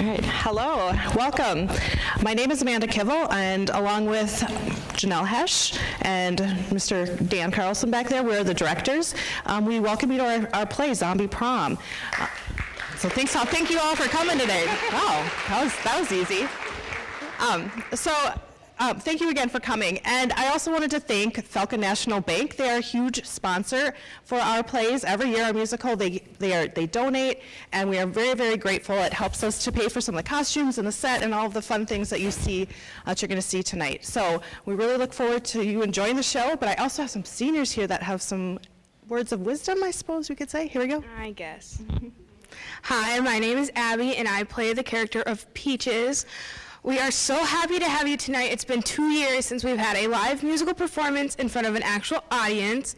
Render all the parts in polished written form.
right, hello, welcome. My name is Amanda Kivel, and along with Janelle Hesch and Mr. Dan Carlson back there, we're the directors. We welcome you to our play, Zombie Prom. So thank you all for coming today. Wow, that was easy. Thank you again for coming. And I also wanted to thank Falcon National Bank. They are a huge sponsor for our plays. Every year, our musical, they donate, and we are very, very grateful. It helps us to pay for some of the costumes and the set and all of the fun things that you're going to see tonight. So we really look forward to you enjoying the show, but I also have some seniors here that have some words of wisdom, I suppose we could say. Here we go. I guess. Hi, my name is Abby, and I play the character of Peaches. We are so happy to have you tonight. It's been 2 years since we've had a live musical performance in front of an actual audience.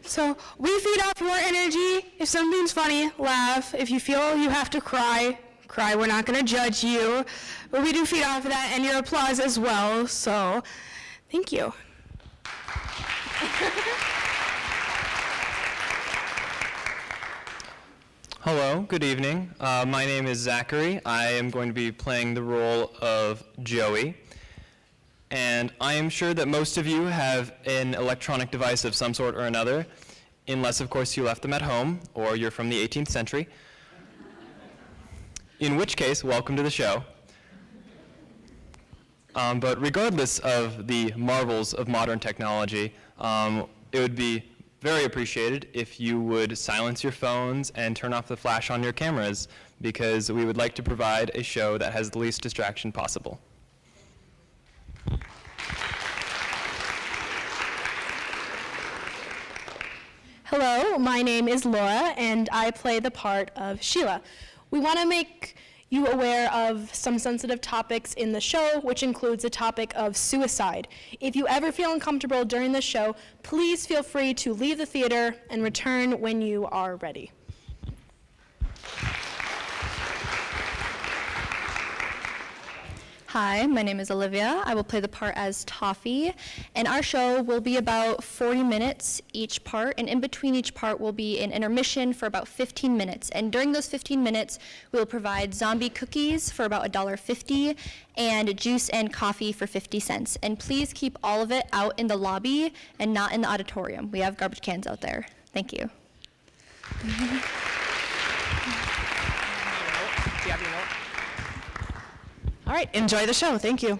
So we feed off your energy. If something's funny, laugh. If you feel you have to cry, cry. We're not going to judge you. But we do feed off of that and your applause as well. So thank you. Hello, good evening. My name is Zachary. I am going to be playing the role of Joey. And I am sure that most of you have an electronic device of some sort or another, unless, of course, you left them at home or you're from the 18th century. In which case, welcome to the show. But regardless of the marvels of modern technology, it would be very appreciated if you would silence your phones and turn off the flash on your cameras, because we would like to provide a show that has the least distraction possible. Hello, my name is Laura, and I play the part of Sheila. We want to make you aware of some sensitive topics in the show, which includes the topic of suicide. If you ever feel uncomfortable during the show, please feel free to leave the theater and return when you are ready. Hi, my name is Olivia. I will play the part as Toffee, and our show will be about 40 minutes each part, and in between each part will be an intermission for about 15 minutes. And during those 15 minutes, we'll provide zombie cookies for about $1.50 and juice and coffee for 50 cents. And please keep all of it out in the lobby and not in the auditorium. We have garbage cans out there. Thank you. All right, enjoy the show. Thank you.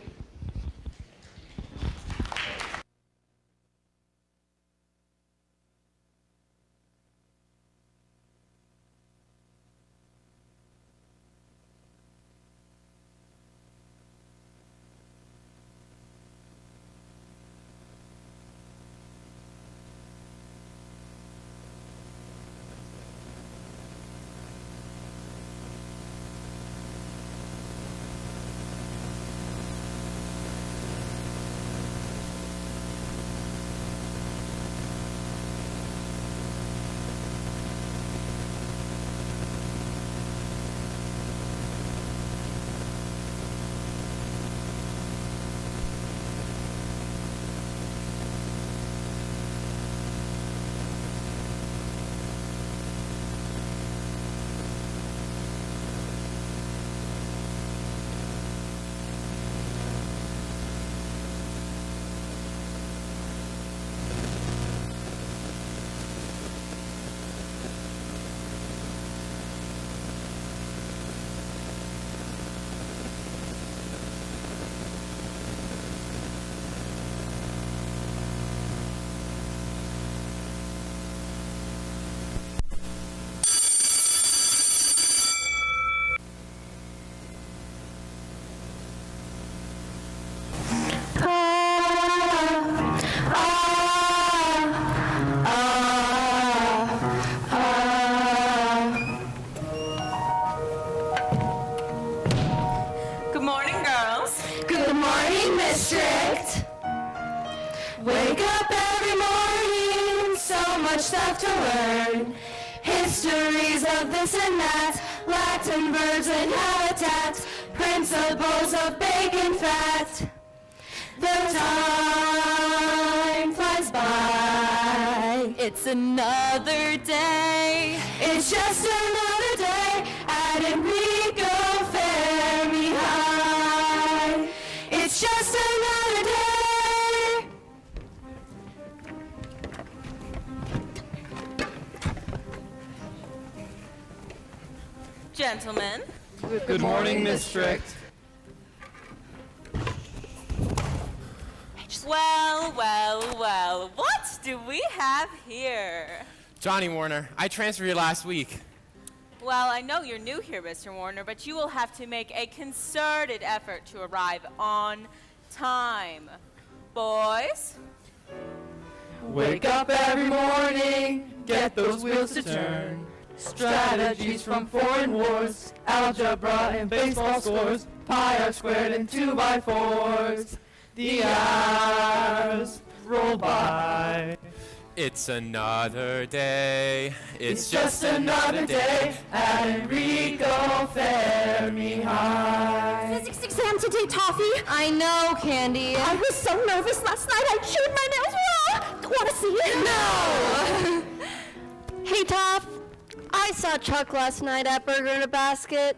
Stuff to learn, histories of this and that, Latin verbs and habitats, principles of bacon fat. The time flies by. It's another day. It's just another day at Enrico Fair. Gentlemen. Good morning, Miss Strict. Well, well, well, what do we have here? Johnny Warner, I transferred here last week. Well, I know you're new here, Mr. Warner, but you will have to make a concerted effort to arrive on time. Boys? Wake up every morning, get those wheels to turn. Strategies from foreign wars, algebra and baseball scores, pi r squared and 2x4s. The hours roll by. It's another day. It's just another day at Enrico Fermi High. Physics exam today, Toffee. I know, Candy. I was so nervous last night I chewed my nails raw. Want to see it? No! Hey, Toff. I saw Chuck last night at Burger in a Basket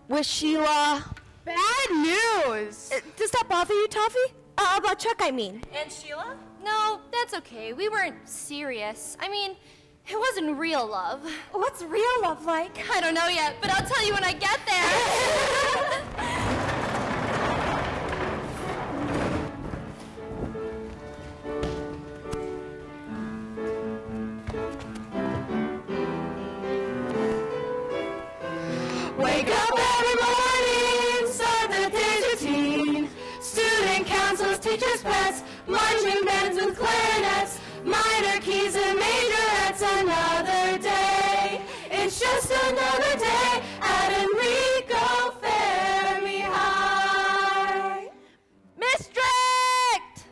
with Sheila. Bad news. Does that bother you, Toffee? About Chuck, I mean. And Sheila? No, that's okay. We weren't serious. I mean, it wasn't real love. What's real love like? I don't know yet, but I'll tell you when I get there. Wake up every morning, start the day's routine. Student councils, teachers' pets, marching bands with clarinets, minor keys and majorettes. Another day, it's just another day at Enrico Fermi High. Miss Strict!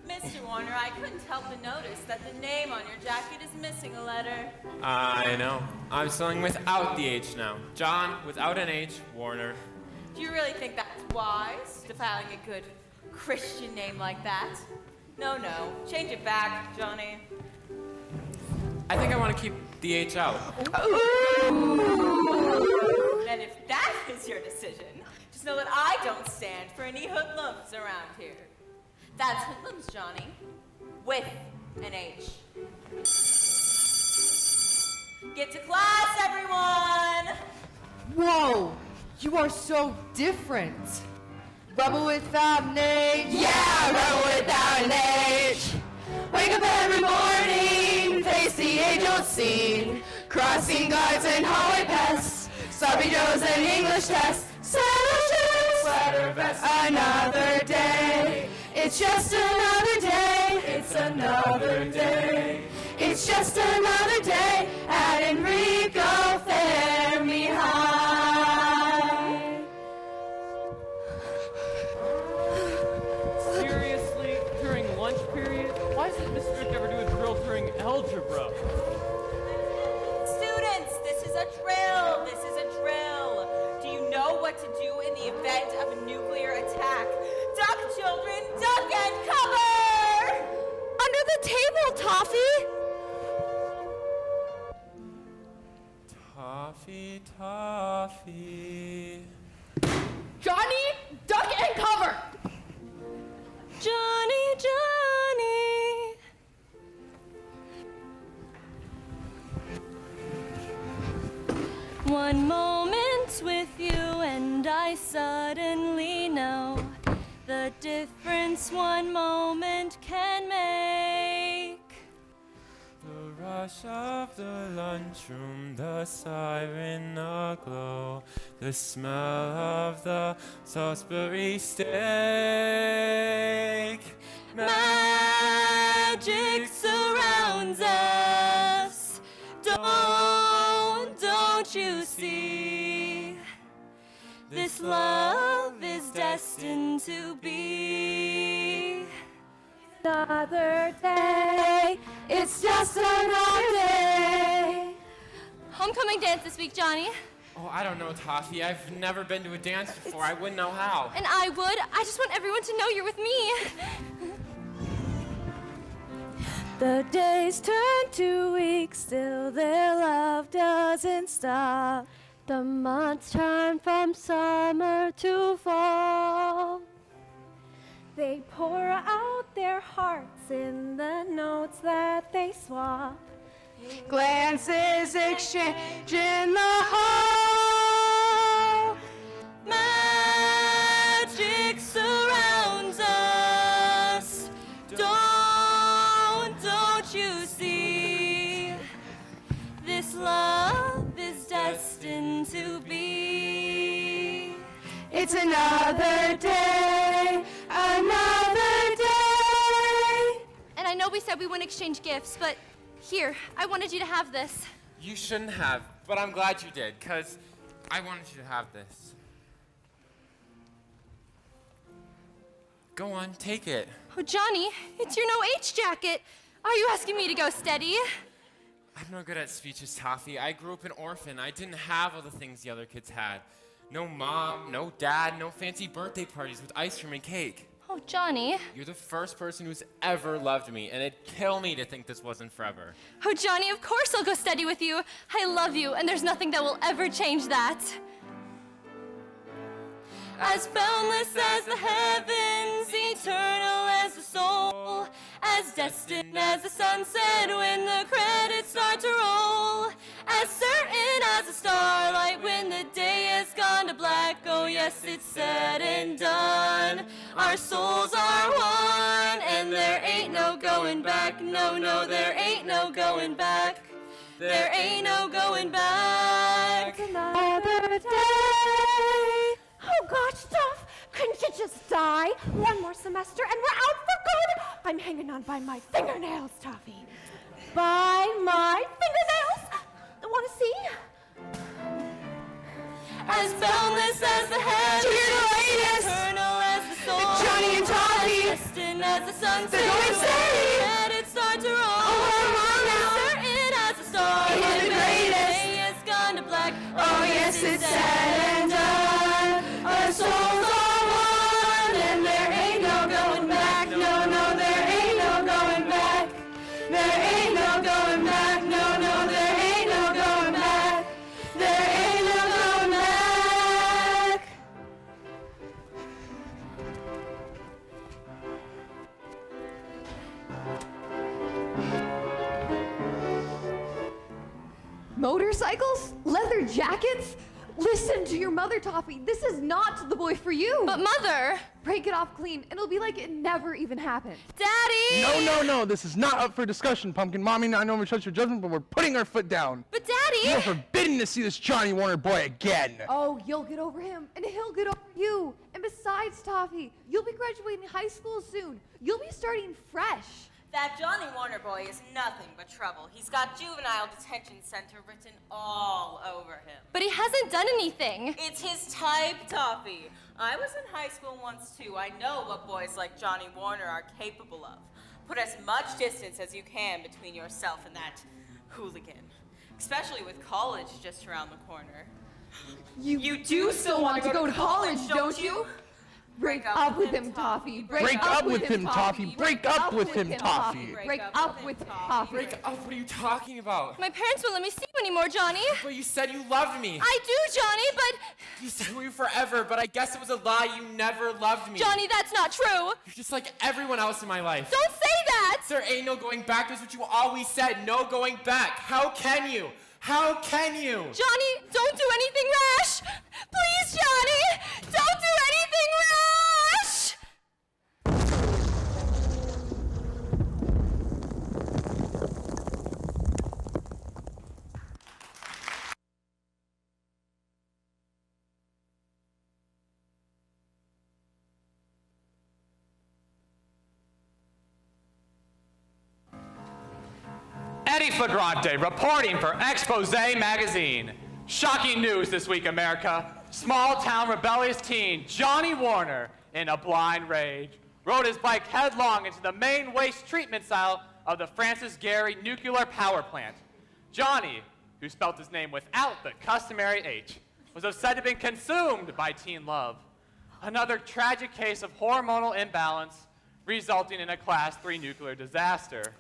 Mr. Warner, I couldn't help but notice that the name on your jacket is missing a letter. I know. I'm spelling without the H now. John without an H, Warner. Do you really think that's wise, defiling a good Christian name like that? No, no. Change it back, Johnny. I think I want to keep the H out. And if that is your decision, just know that I don't stand for any hoodlums around here. That's hoodlums, Johnny. With an H. Get to class, everyone! Whoa, you are so different. Rebel without an H. Yeah, rebel without an H. Wake up every morning, face the age-old scene. Crossing guards and hallway pests, sloppy joes and English tests. Saddle shoes, sweater vest. Another day, it's just another day. It's another day. It's just another day at Enrico Fermi High. Seriously? During lunch period? Why doesn't Miss Strict ever do a drill during algebra? Students, this is a drill. This is a drill. Do you know what to do in the event of a nuclear attack? Duck, children, duck and cover! Under the table, Toffee. Toffee, Toffee. Johnny, duck and cover. Johnny, Johnny. One moment with you and I suddenly know the difference one moment can make. The rush of the lunchroom, the siren aglow, the smell of the Salisbury steak. Magic surrounds us. Don't you see? This love is destined to be. Another day, it's just another day. Homecoming dance this week, Johnny. Oh, I don't know, Toffee. I've never been to a dance before. I wouldn't know how. And I would. I just want everyone to know you're with me. The days turn to weeks, still their love doesn't stop. The months turn from summer to fall. They pour out their hearts in the notes that they swap. Glances exchange in the hall. Magic surrounds us. Don't you see? This love is destined to be. It's another day, another day. And I know we said we wouldn't exchange gifts, but here, I wanted you to have this. You shouldn't have, but I'm glad you did, because I wanted you to have this. Go on, take it. Oh, Johnny, it's your no H jacket. Are you asking me to go steady? I'm no good at speeches, Toffee. I grew up an orphan. I didn't have all the things the other kids had. No mom, no dad, no fancy birthday parties with ice cream and cake. Oh, Johnny. You're the first person who's ever loved me, and it'd kill me to think this wasn't forever. Oh, Johnny, of course I'll go steady with you. I love you, and there's nothing that will ever change that. As boundless as the heavens, eternal as the soul, as destined as the sunset when the credits start to roll, as certain as the starlight when the day has gone to black. Oh yes, it's said and done. Our souls are one, and there ain't no going back. No, no, there ain't no going back. There ain't no going back. Another day. Oh gosh, Toff, couldn't you just die? One more semester and we're out for good. I'm hanging on by my fingernails, Toffee. By my fingernails. Want to see? As boundless as the heavens, eternal as the soul, Johnny and Toffee. as destined as the sunset. They're going steady. Let it start to roll. Oh, come on now. Certain as the stars. It is the greatest. Day has gone to black. Oh, yes, it's said and done. Our souls are one, and there ain't no going back. No, no, there ain't no going back. There ain't no going back. No, no, there ain't no going back. There ain't no going back. Motorcycles? Leather jackets? Listen to your mother, Toffee. This is not the boy for you. But Mother! Break it off clean, and it'll be like it never even happened. Daddy! No, this is not up for discussion, Pumpkin. Mommy, I know we trust your judgment, but we're putting our foot down. But Daddy! You are forbidden to see this Johnny Warner boy again. Oh, you'll get over him, and he'll get over you. And besides, Toffee, you'll be graduating high school soon. You'll be starting fresh. That Johnny Warner boy is nothing but trouble. He's got juvenile detention center written all over him. But he hasn't done anything. It's his type, Toffee. I was in high school once too. I know what boys like Johnny Warner are capable of. Put as much distance as you can between yourself and that hooligan. Especially with college just around the corner. You do still want to go to college, don't you? Break up with him, Toffee. Break up with him, Toffee. Break up with him, Toffee. Break up with Toffee. Break up? What are you talking about? My parents won't let me see you anymore, Johnny. But you said you loved me. I do, Johnny, but... You said we were forever, but I guess it was a lie. You never loved me. Johnny, that's not true. You're just like everyone else in my life. Don't say that! There ain't no going back. That's what you always said. No going back. How can you? How can you? Johnny, don't do anything rash! Please, Johnny! Don't do anything rash! Eddie Flagrante reporting for Expose Magazine. Shocking news this week, America. Small-town rebellious teen Johnny Warner, in a blind rage, rode his bike headlong into the main waste treatment silo of the Francis Gary nuclear power plant. Johnny, who spelt his name without the customary H, was said to have been consumed by teen love. Another tragic case of hormonal imbalance resulting in a Class 3 nuclear disaster.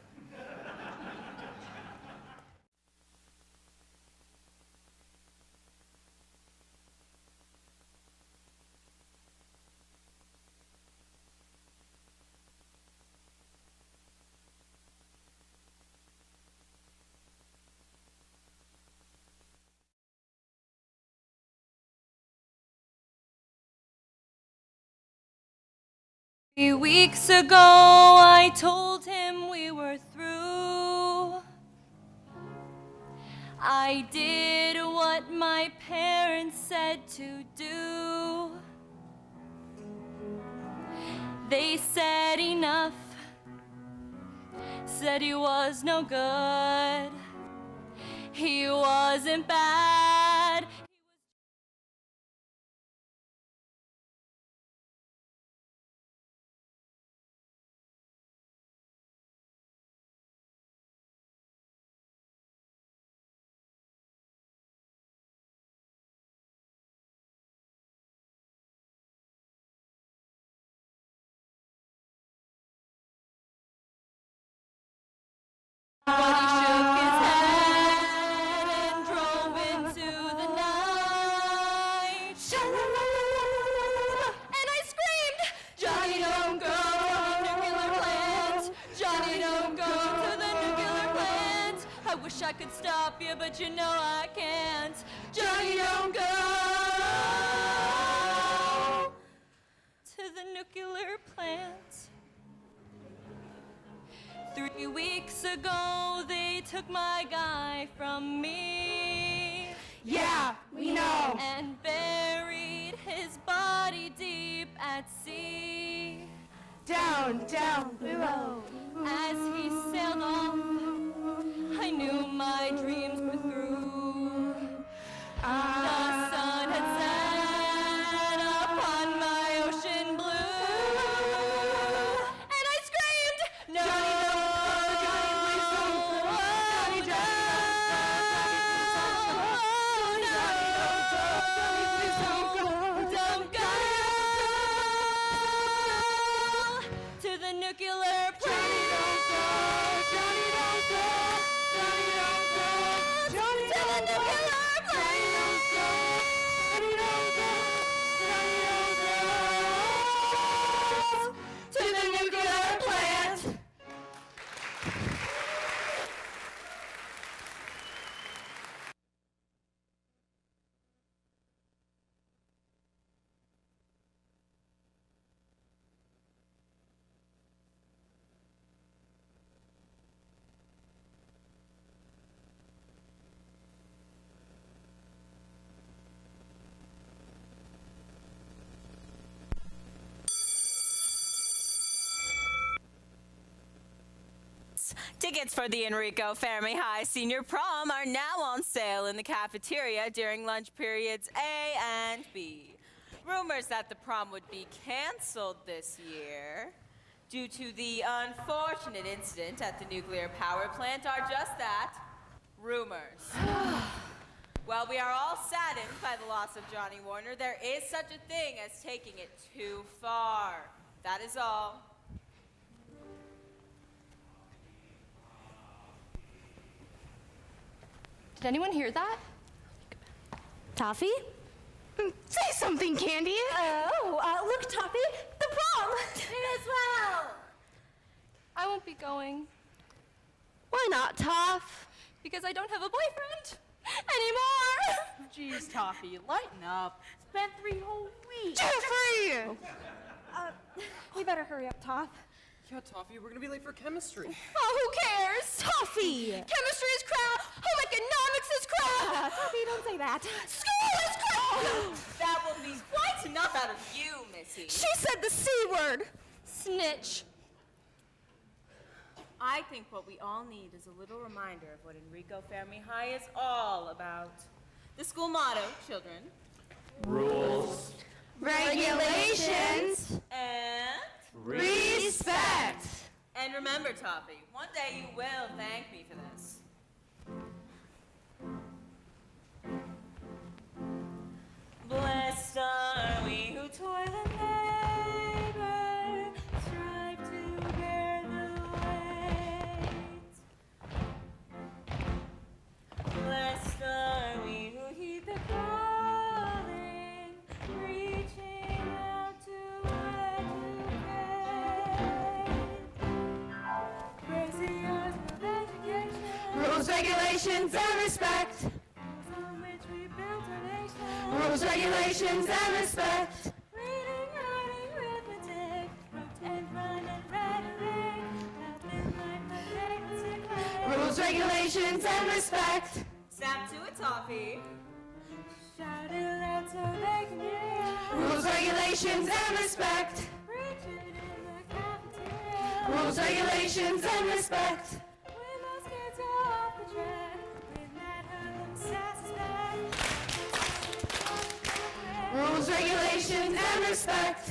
3 weeks ago, I told him we were through. I did what my parents said to do. They said enough, said he was no good. He wasn't bad. But he shook his head and drove into the night. And I screamed, Johnny, don't go to the nuclear plant. Johnny, don't go to the nuclear plant. I wish I could stop you, but you know I can't. Johnny, don't go to the nuclear plant. 3 weeks ago, they took my guy from me. Yeah, we know. And buried his body deep at sea. Down, down below. As he sailed off, I knew my dreams were through. The sun had set upon my ocean blue. And I screamed, no! Nuclear plant. Johnny, don't go. Johnny, don't go. Johnny, don't go. Johnny, don't go. Johnny, don't go. Johnny, don't go. Johnny, don't go. To the nuclear plant. Tickets for the Fermi High Senior Prom are now on sale in the cafeteria during lunch periods A and B. Rumors that the prom would be canceled this year due to the unfortunate incident at the nuclear power plant are just that, rumors. While we are all saddened by the loss of Johnny Warner, there is such a thing as taking it too far. That is all. Did anyone hear that? Toffee? Say something, Candy. Look, Toffee, the prom! Me as well. I won't be going. Why not, Toff? Because I don't have a boyfriend anymore. Jeez, Toffee, lighten up. It's been 3 whole weeks. Jeffrey! We better hurry up, Toff. Yeah, Toffee, we're gonna be late for chemistry. Oh, who cares? Toffee! Chemistry is crap. Home economics is crap. Toffee, don't say that. School is crap. That will be quite enough out of you, Missy. She said the C word. Snitch. I think what we all need is a little reminder of what Fermi High is all about. The school motto, children. Rules. Regulations. And Respect. And remember, Toffee, one day you will thank me for this. Blessed are we who toil and labor, strive to bear the weight. Blessed are we who heed the calling, reaching out to educate. Praise the years of education, Rules, regulations, and respect. on which we built our nation. Rules, regulations, and respect. Reading, writing, arithmetic, wrote Rules, regulations, and respect. Snap to a toffee. Shout it loud so they can hear. Rules, regulations, and respect. Preach it in the cafeteria. Rules, regulations, and respect. When those kids go off the track, when that hoodlum sass is back. Rules, regulations, and respect.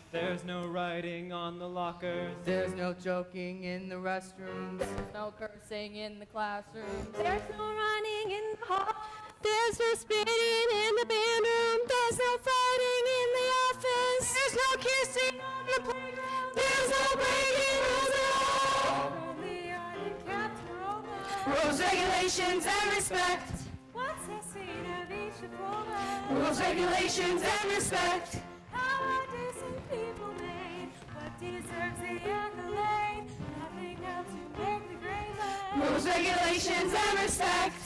There's no writing on the lockers. There's no joking in the restrooms. There's no cursing in the classroom. There's no running in the hall. There's no spitting in the band room. There's no fighting in the office. There's no kissing on the playground. There's no breaking rules at all. From the art and Captain Roma. Rules, regulations, and respect. What's the scene of each diploma? Rules, regulations, and respect. How are decent people made? What deserves the accolade? Nothing else to make the grade line. Rules, regulations, and respect.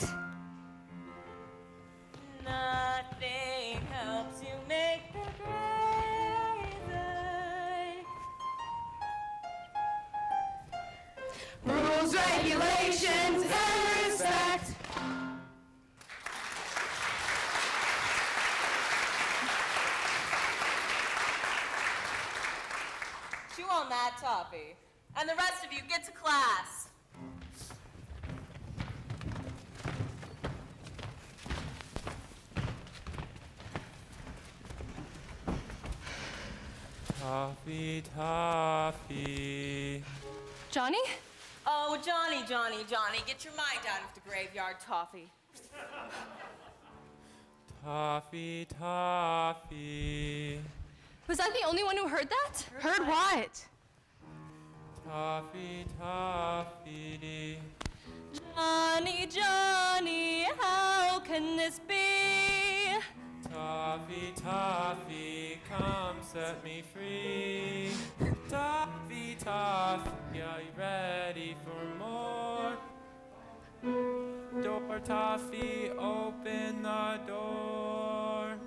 Nothing helps you make the grade line. Rules, regulations, and respect. Chew on that toffee. And the rest of you get to class. Toffee, toffee. Johnny? Oh, Johnny, get your mind out of the graveyard, Toffee. Toffee, toffee. Was I the only one who heard that? Heard what? Toffee, toffee. Johnny, how can this be? Toffee, toffee, come set me free. Toffee, toffee, are you ready for more? Door, toffee, open the door.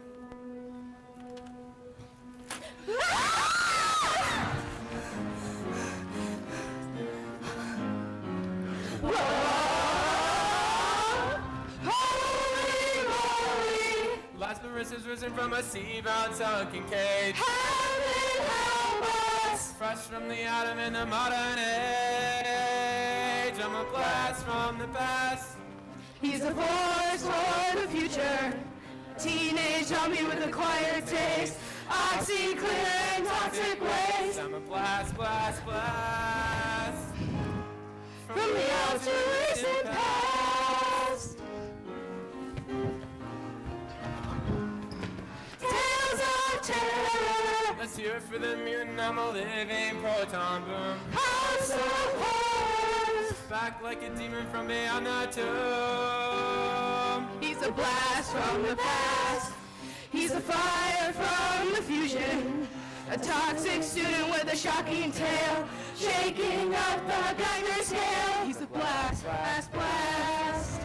Lazarus is risen from a sea-bound sunken cage. Heaven help us. Fresh from the atom in the modern age. I'm a blast from the past. He's a force for the future. Teenage zombie with a quiet taste. OxyClear and toxic waste. I'm a blast, blast, blast. From the outer recent past. Tales of terror. Let's hear it for the mutant. I'm a living proton boom. House of horrors. Back like a demon from beyond the tomb. He's a blast from the past. He's a fire from the fusion. A toxic student with a shocking tale. Shaking up the Geiger scale. He's a blast, blast, blast.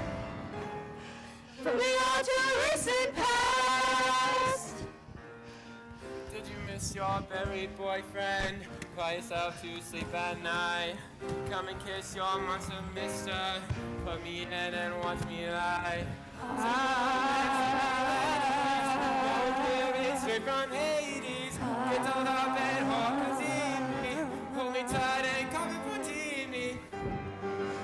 From the outer recent past. Did you miss your buried boyfriend? Cry yourself to sleep at night. Come and kiss your monster mister. Put me in and watch me lie. Straight from Hades. Get on up and hawk me. Hold me tight and come and poutine me.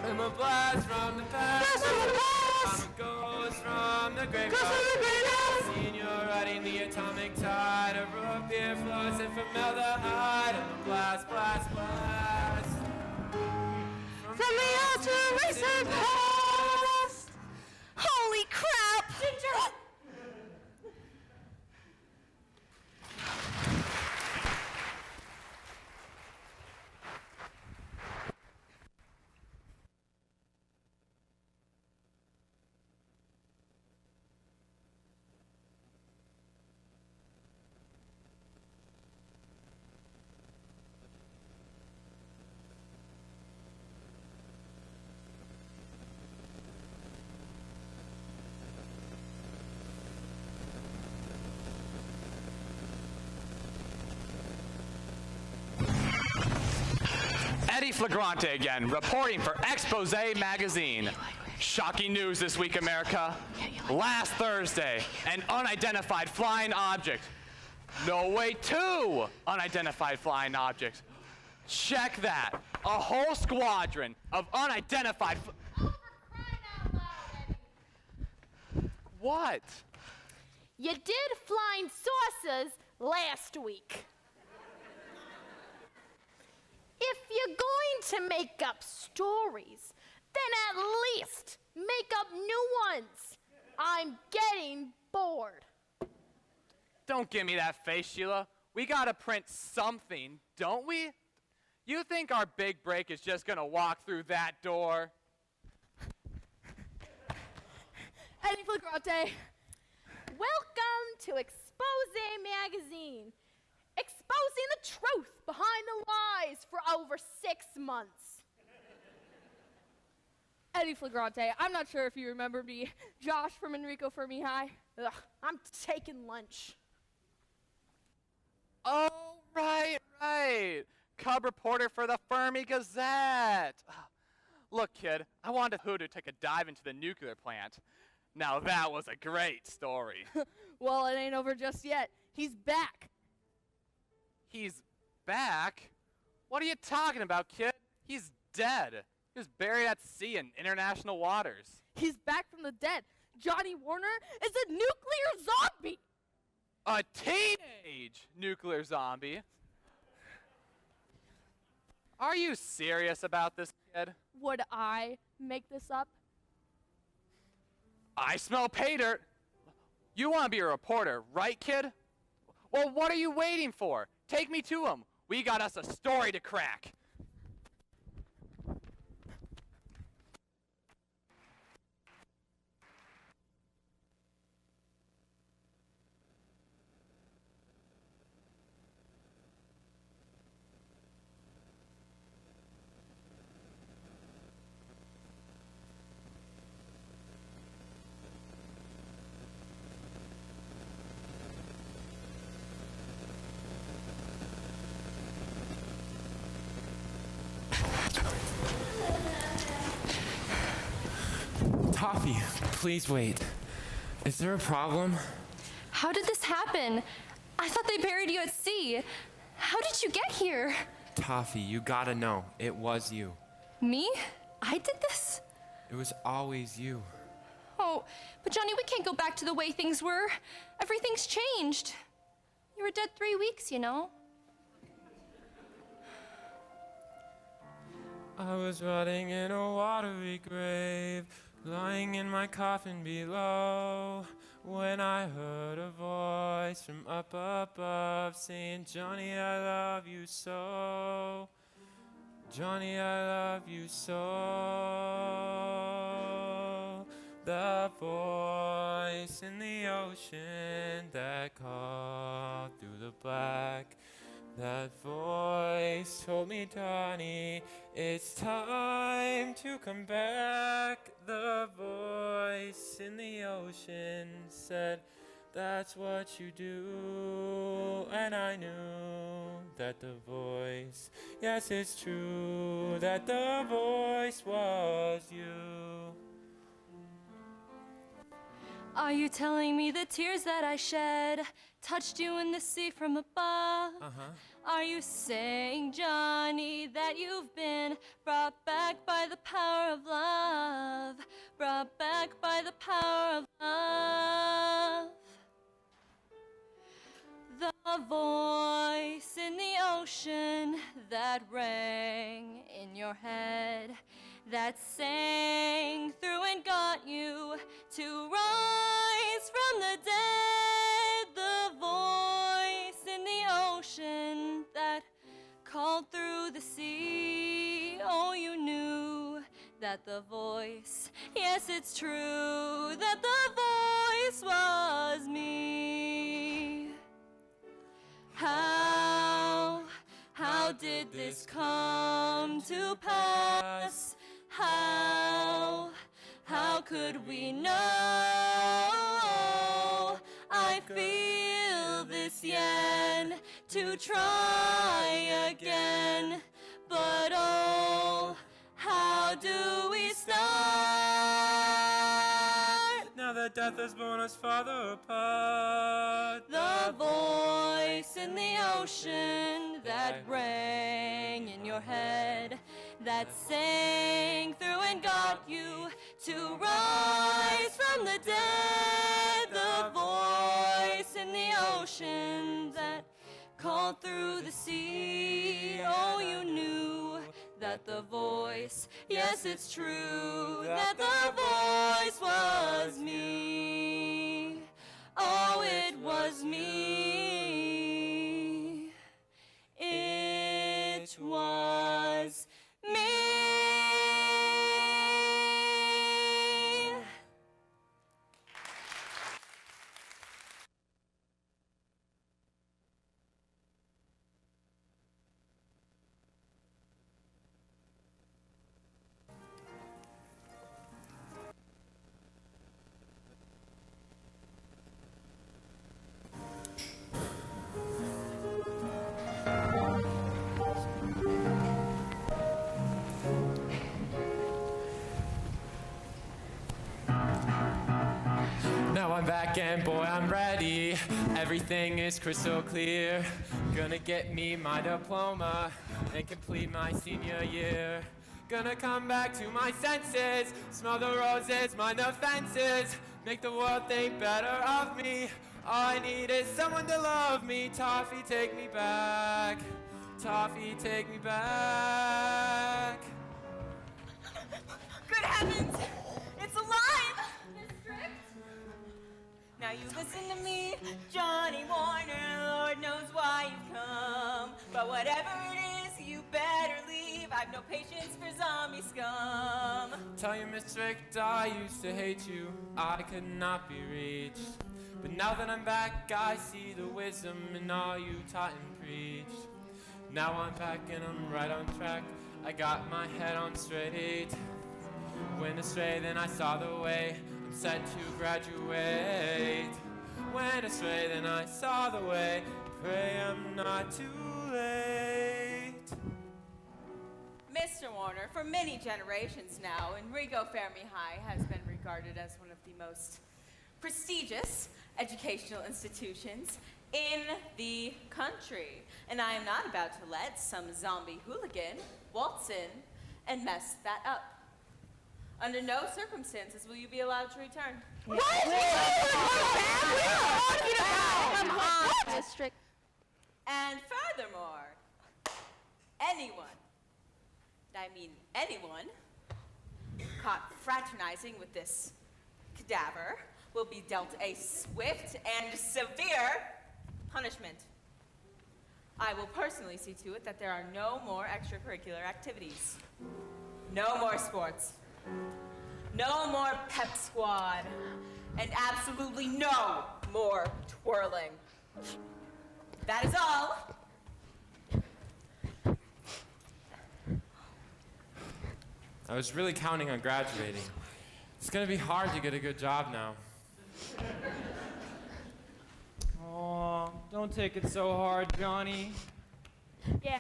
I'm a blast from the past. I'm a ghost from the graveyard. Seen you riding the atomic tide. A root beer floats in formaldehyde. I'm a blast, blast, blast. From the outer recent past. Holy crap! Ginger! Eddie Flagrante again, reporting for Expose Magazine. Shocking news this week, America. Last Thursday, an unidentified flying object. No, wait, 2 unidentified flying objects. Check that. A whole squadron of unidentified. What? You did flying saucers last week. If you're going to make up stories, then at least make up new ones. I'm getting bored. Don't give me that face, Sheila. We gotta print something, don't we? You think our big break is just gonna walk through that door? Eddie Flagrante, welcome to Expose Magazine. Exposing the truth behind the lies for over 6 months. Eddie Flagrante, I'm not sure if you remember me. Josh from Fermi High. Ugh, I'm taking lunch. Oh, right. Cub reporter for the Fermi Gazette. Look, kid, I wanted who to take a dive into the nuclear plant. Now that was a great story. Well, it ain't over just yet. He's back. He's back? What are you talking about, kid? He's dead. He was buried at sea in international waters. He's back from the dead. Johnny Warner is a nuclear zombie. A teenage nuclear zombie? Are you serious about this, kid? Would I make this up? I smell pay dirt. You want to be a reporter, right, kid? Well, what are you waiting for? Take me to him. We got us a story to crack. Toffee, please wait. Is there a problem? How did this happen? I thought they buried you at sea. How did you get here? Toffee, you gotta know, it was you. Me? I did this? It was always you. Oh, but Johnny, we can't go back to the way things were. Everything's changed. You were dead 3 weeks, you know. I was rotting in a watery grave, lying in my coffin below, when I heard a voice from up above saying, Johnny, I love you so. Johnny, I love you so. The voice in the ocean that called through the black. That voice told me, Johnny, it's time to come back. The voice in the ocean said, that's what you do. And I knew that the voice, yes, it's true, that the voice was you. Are you telling me the tears that I shed touched you in the sea from above? Are you saying, Johnny, that you've been brought back by the power of love? Brought back by the power of love? The voice in the ocean that rang in your head, that sang through and got you to rise from the dead. The voice in the ocean that called through the sea. Oh, you knew that the voice, yes, it's true, that the voice was me. How did this come to pass? How could we know? I feel this yen to try again, but oh, death has blown us farther apart. The voice in the ocean that rang in your head, that sang through and got you to rise from the dead. The voice in the ocean that called through the sea. Oh, you knew that the voice, yes, it's true, that the voice was me. Oh, it was me. It was me. Now I'm back and boy, I'm ready. Everything is crystal clear. Gonna get me my diploma and complete my senior year. Gonna come back to my senses, smell the roses, mind the fences, make the world think better of me. All I need is someone to love me. Toffee, take me back. Toffee, take me back. Good heavens! It's alive! District? Now you listen to me, Johnny Warner. Lord knows why you've come. But whatever it is, you better leave. I've no patience for zombie scum. Tell you, Miss Strict, I used to hate you. I could not be reached. But now that I'm back, I see the wisdom in all you taught and preached. Now I'm back and I'm right on track. I got my head on straight. Went astray, then I saw the way. I'm set to graduate. Went astray, then I saw the way. Pray I'm not too late. Mr. Warner, for many generations now, Enrico Fermi High has been regarded as one of the most prestigious educational institutions in the country. And I am not about to let some zombie hooligan waltz in and mess that up. Under no circumstances will you be allowed to return. What? Come on, District. And furthermore, anyone, I mean anyone, caught fraternizing with this cadaver will be dealt a swift and severe punishment. I will personally see to it that there are no more extracurricular activities, no more sports, no more pep squad, and absolutely no more twirling. That is all. I was really counting on graduating. It's gonna be hard to get a good job now. Aw, don't take it so hard, Johnny. Yeah,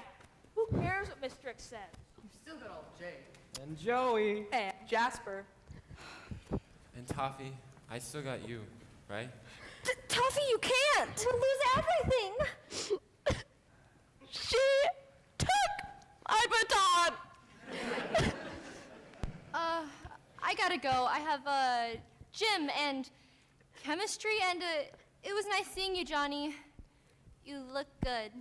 who cares what Miss Strick says? You've still got old Jay. And Joey. And Jasper. And Toffee, I still got you, right? Toffee, you can't! We'll lose everything! She took my baton. I gotta go. I have gym and chemistry, and it was nice seeing you, Johnny. You look good.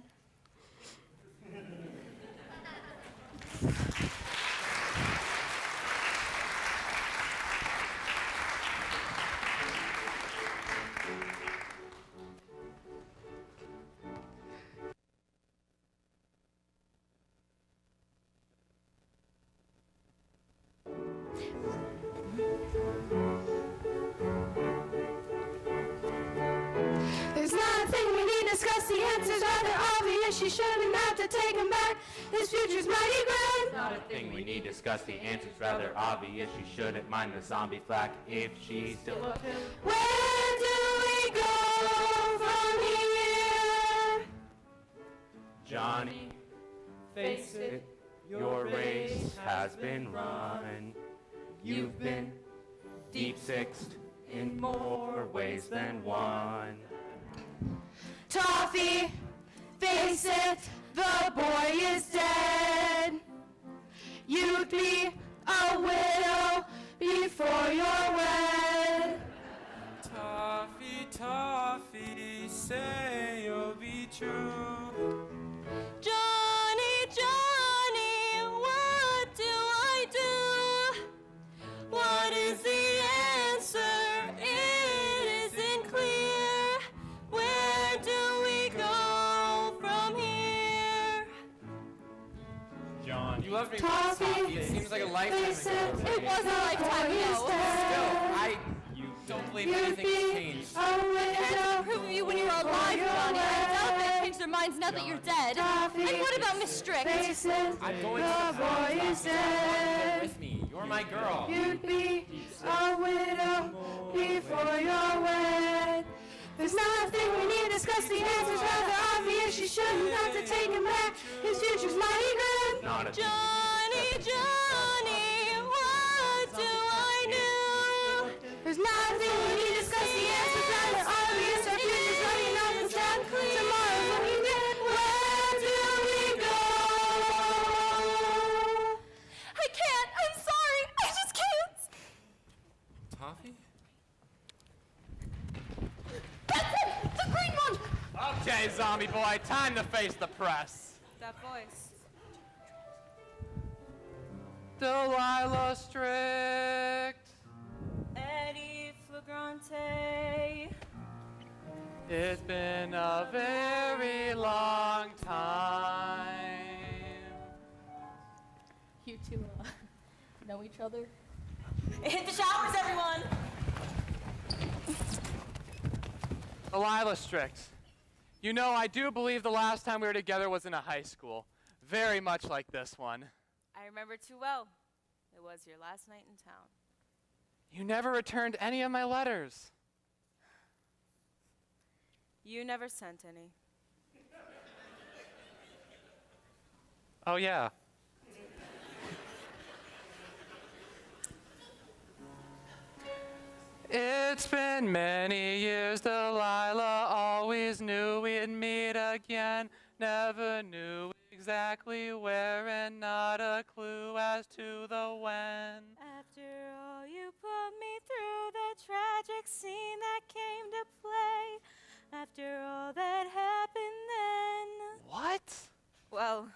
There's nothing we need to discuss, the answer's rather obvious. She shouldn't have to take him back. His future's mighty grand. Not a thing we need to discuss, the answer's rather obvious. She shouldn't mind the zombie flack if she still loved him. Where do we go from here? Johnny, face it, your race has been run. You've been deep sixed in more ways than one. Toffee, face it, the boy is dead. You'd be a widow before you're wed. Toffee, Toffee, say you'll be true. Johnny, Johnny, what do I do? What is the answer? It isn't clear. Where do we go from here? John, You loved me once, Toffee, Toffee. It seems like a lifetime face ago. it, It was a lifetime ago. Still, I don't believe anything's changed. I prove you when you were alive, Johnny. I doubt they changed their minds now that you're dead. And what about Miss Strict? I'm going to the boy is dead. With me. You're my girl. You'd be a widow before you're wed. There's nothing we need to discuss, the answer's rather obvious. You shouldn't have to take him back, his future's mighty good. Not a Johnny, Johnny, what do I do? There's nothing we need to discuss, the answer's rather obvious. Our future's running off the track, tomorrow's looking good. Where do we go? I can't. I'm sorry. I just can't. Toffee? That's it. The green one. Okay, zombie boy, time to face the press. That voice. Delilah Strict. Eddie Flagrante. It's been a very long time. You two know each other? Hit the showers, everyone. Delilah Strict. You know, I do believe the last time we were together was in a high school. Very much like this one. I remember too well. It was your last night in town. You never returned any of my letters. You never sent any. Oh, yeah. It's been many years, Delilah. Always knew we'd meet again. Never knew exactly where and not a clue as to the when. After all you put me through, the tragic scene that came to play. After all that happened then. What? Well,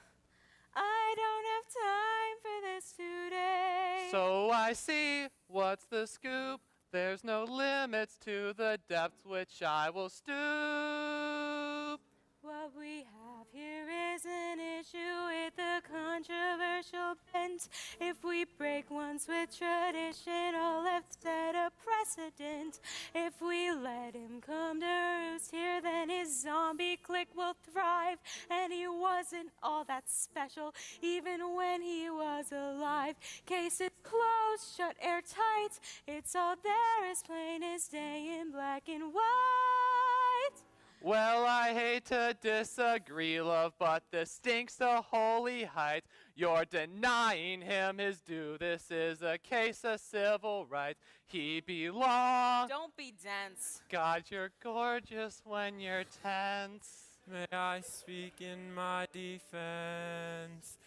I don't have time for this today. So I see. What's the scoop? There's no limits to the depths which I will stoop. What we have here is an issue with a controversial bent. If we break once with tradition, all have set a precedent. If we let him come to roost here, then his zombie clique will thrive. And he wasn't all that special, even when he was alive. Case is closed, shut airtight. It's all there as plain as day in black and white. Well, I hate to disagree, love, but this stinks to holy heights. You're denying him his due. This is a case of civil rights. He belongs. Don't be dense. God, you're gorgeous when you're tense. May I speak in my defense?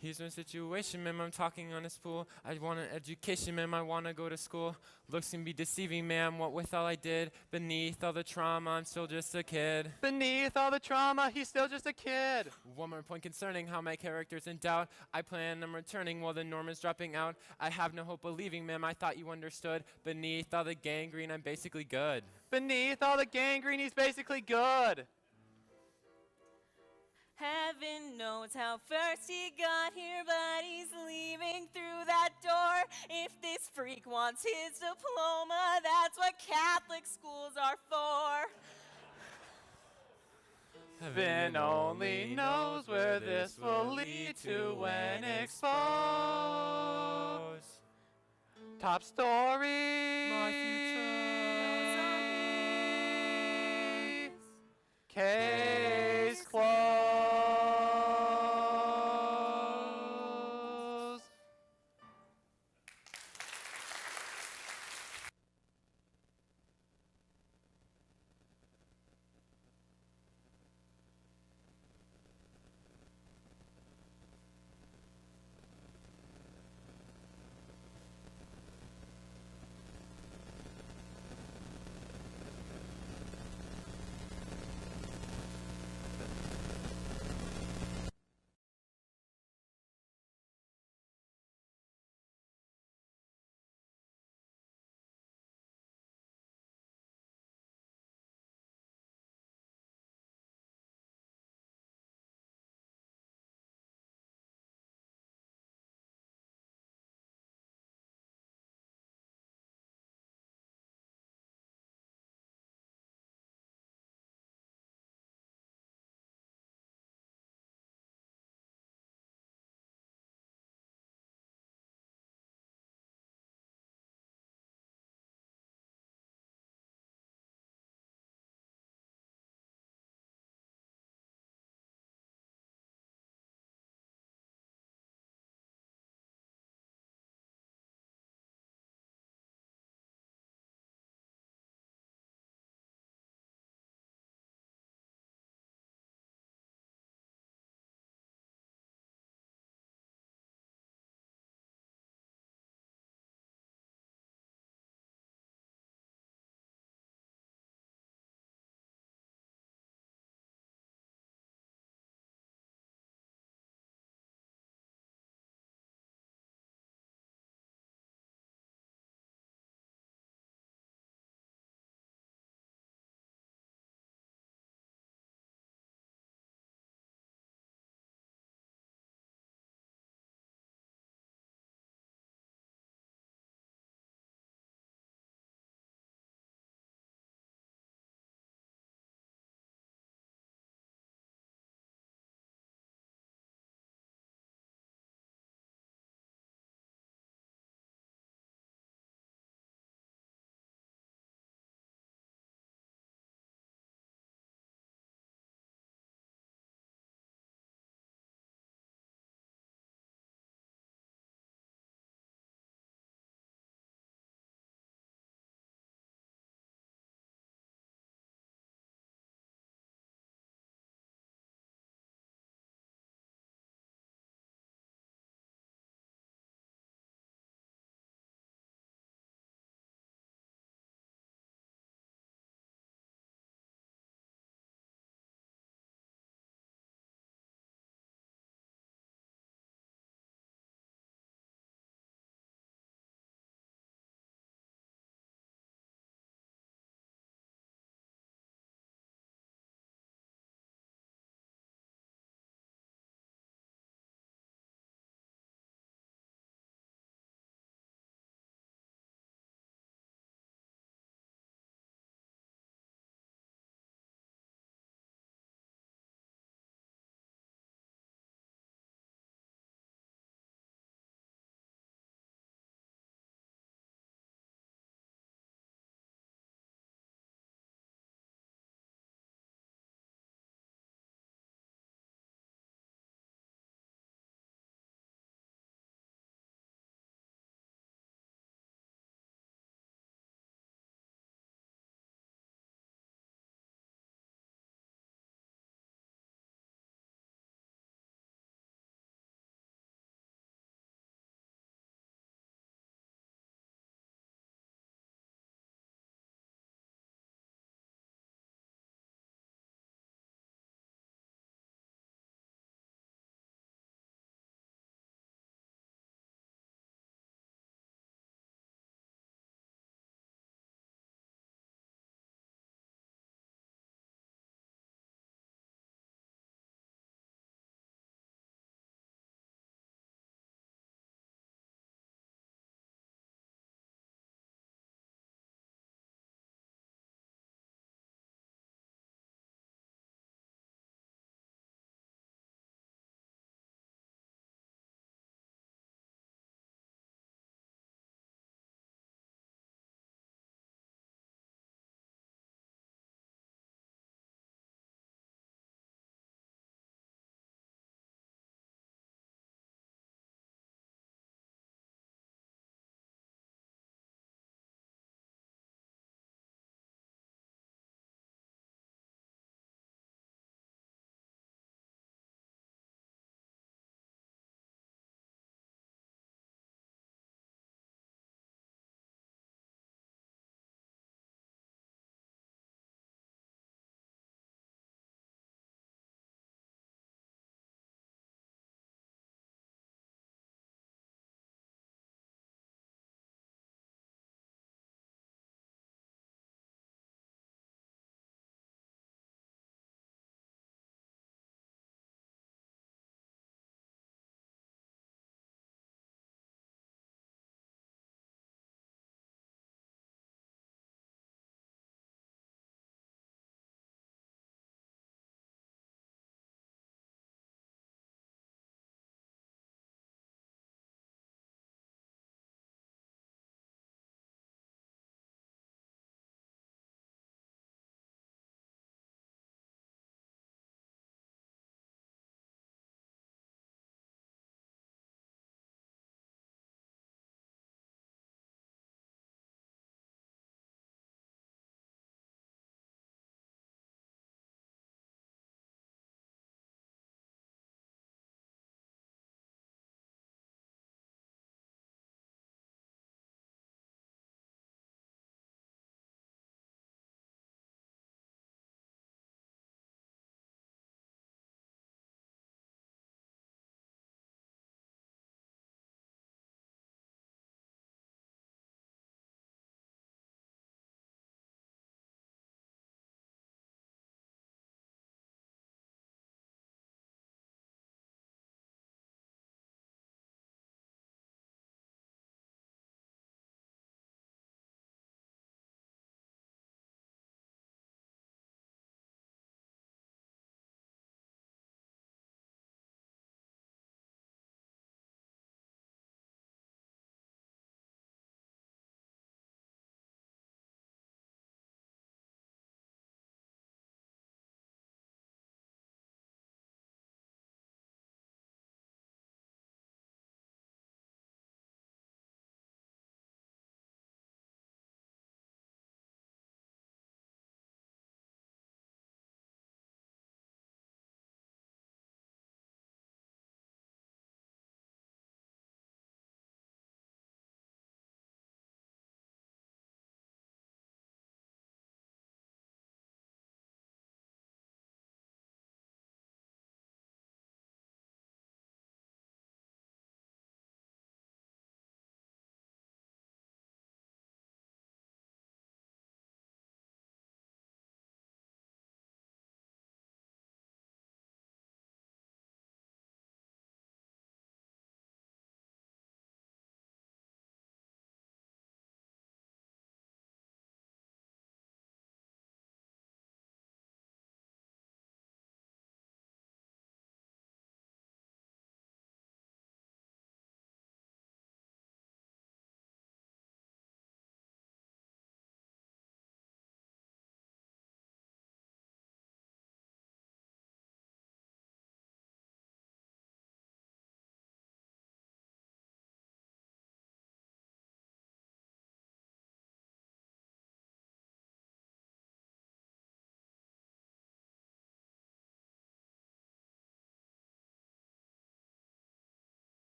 Here's my situation, ma'am, I'm talking on a spool. I want an education, ma'am, I want to go to school. Looks can be deceiving, ma'am, what with all I did. Beneath all the trauma, I'm still just a kid. Beneath all the trauma, he's still just a kid. One more point concerning how my character's in doubt. I plan on returning while the norm is dropping out. I have no hope of leaving, ma'am, I thought you understood. Beneath all the gangrene, I'm basically good. Beneath all the gangrene, he's basically good. Heaven knows how first he got here, but he's leaving through that door. If this freak wants his diploma, that's what Catholic schools are for. Heaven only knows where this will lead to when exposed. Top story. My future. Case closed.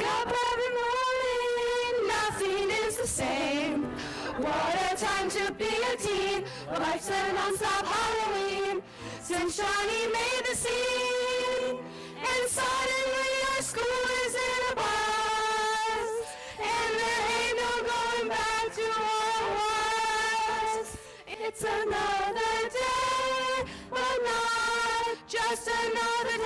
up every morning, nothing is the same. What a time to be a teen, life's a non-stop Halloween. Since Johnny made the scene, and suddenly our school is in a buzz, and there ain't no going back to what was. It's another day, but not just another day.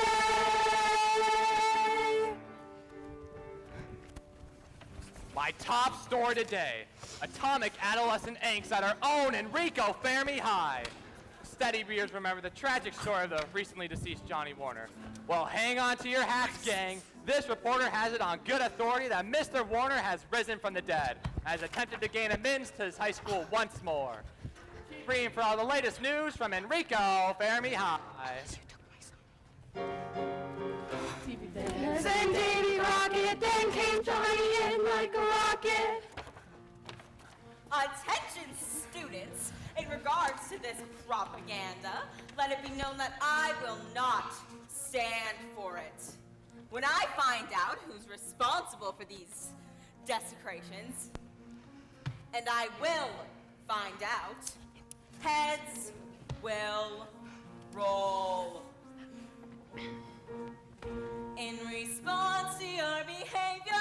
My top story today, atomic adolescent angst at our own Enrico Fermi High. Steady readers remember the tragic story of the recently deceased Johnny Warner. Well, hang on to your hats, gang. This reporter has it on good authority that Mr. Warner has risen from the dead, and has attempted to gain admittance to his high school once more. Reading for all the latest news from Enrico Fermi High. Then Davy Rocket, then came Johnny in like a rocket. Attention, students! In regards to this propaganda, let it be known that I will not stand for it. When I find out who's responsible for these desecrations, and I will find out, heads will roll. In response to your behavior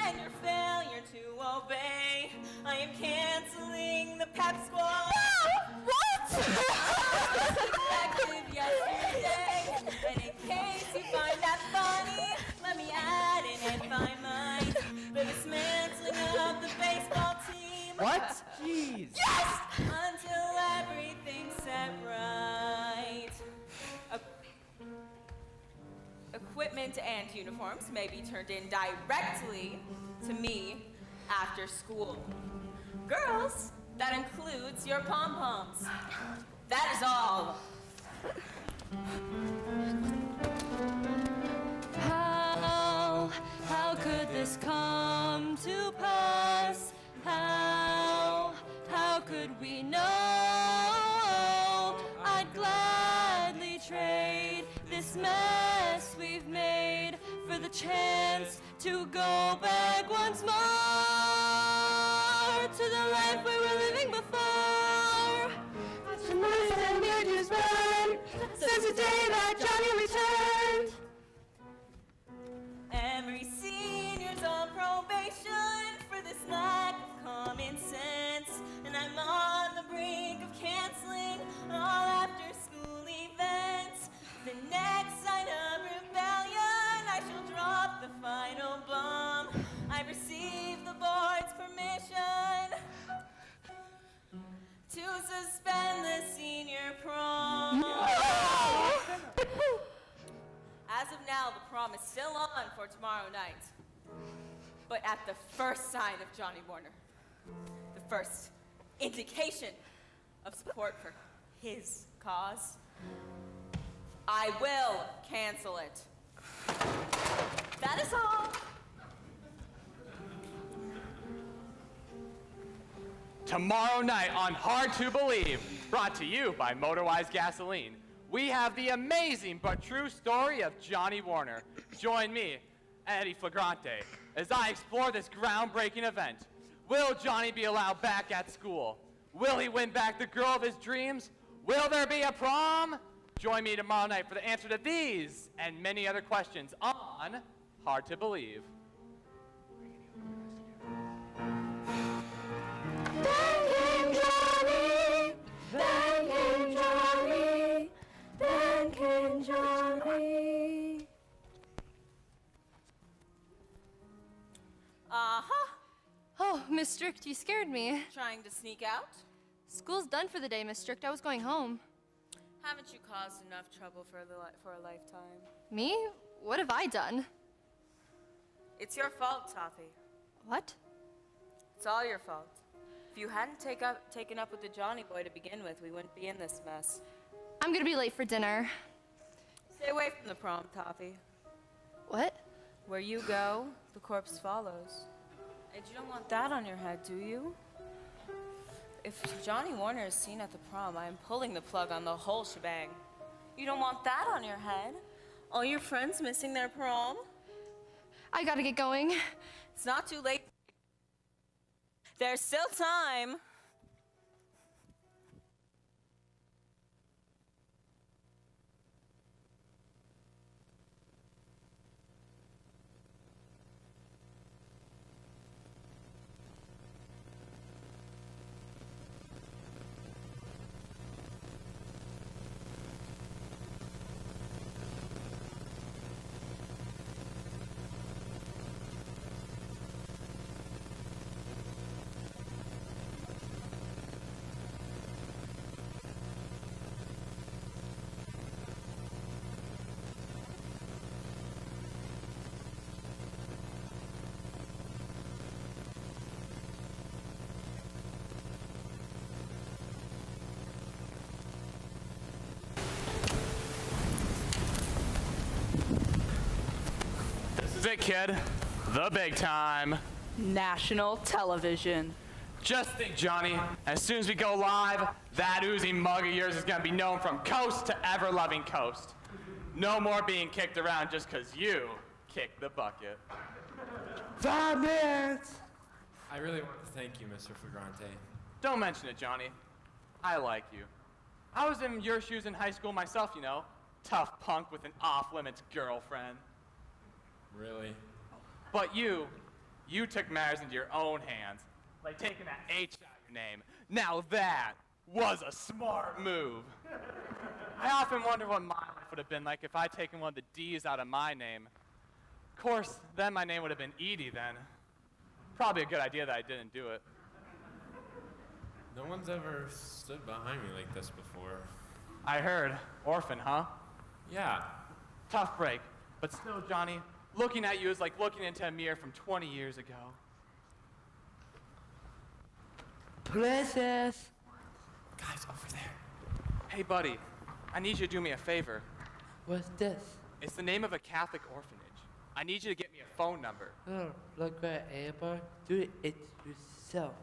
and your failure to obey, I am canceling the pep squad. No! What? Effective yesterday. And in case you find that funny, let me add in if I might the dismantling of the baseball team. What? Jeez. Yes! Until everything's set right. Equipment and uniforms may be turned in directly to me after school. Girls, that includes your pom-poms. That is all. How could this come to pass? How could we know? I'd gladly trade this mess we've made for the chance to go back once more to the life we were living before. Watching lights and mirrors burn since the day that Johnny returned. Every senior's on probation for this lack of common sense, and I'm on the brink of canceling all after-school events. The next sign of rebellion, I shall drop the final bomb. I've received the board's permission to suspend the senior prom. As of now, the prom is still on for tomorrow night. But at the first sign of Johnny Warner, the first indication of support for his cause, I will cancel it. That is all. Tomorrow night on Hard to Believe, brought to you by Motorwise Gasoline, we have the amazing but true story of Johnny Warner. Join me, Eddie Flagrante, as I explore this groundbreaking event. Will Johnny be allowed back at school? Will he win back the girl of his dreams? Will there be a prom? Join me tomorrow night for the answer to these and many other questions on Hard to Believe. Then came Johnny, then came Johnny, then came Johnny. Uh-huh. Oh, Miss Strict, you scared me. Trying to sneak out? School's done for the day, Miss Strict. I was going home. Haven't you caused enough trouble for a lifetime? Me? What have I done? It's your fault, Toffee. What? It's all your fault. If you hadn't taken up with the Johnny boy to begin with, we wouldn't be in this mess. I'm gonna be late for dinner. Stay away from the prom, Toffee. What? Where you go, the corpse follows. And you don't want that on your head, do you? If Johnny Warner is seen at the prom, I am pulling the plug on the whole shebang. You don't want that on your head? All your friends missing their prom? I gotta get going. It's not too late. There's still time. This is it, kid. The big time. National television. Just think, Johnny, as soon as we go live, that oozy mug of yours is going to be known from coast to ever-loving coast. No more being kicked around just because you kicked the bucket. 5 minutes! I really want to thank you, Mr. Flagrante. Don't mention it, Johnny. I like you. I was in your shoes in high school myself, you know. Tough punk with an off-limits girlfriend. Really? But you took matters into your own hands, like taking that H out of your name. Now that was a smart move. I often wonder what my life would have been like if I'd taken one of the D's out of my name. Of course, then my name would have been Edie then. Probably a good idea that I didn't do it. No one's ever stood behind me like this before. I heard. Orphan, huh? Yeah. Tough break. But still, Johnny, looking at you is like looking into a mirror from 20 years ago. Princess. Guys, over there. Hey, buddy, I need you to do me a favor. What's this? It's the name of a Catholic orphanage. I need you to get me a phone number. Oh, look at Amber. Do it yourself.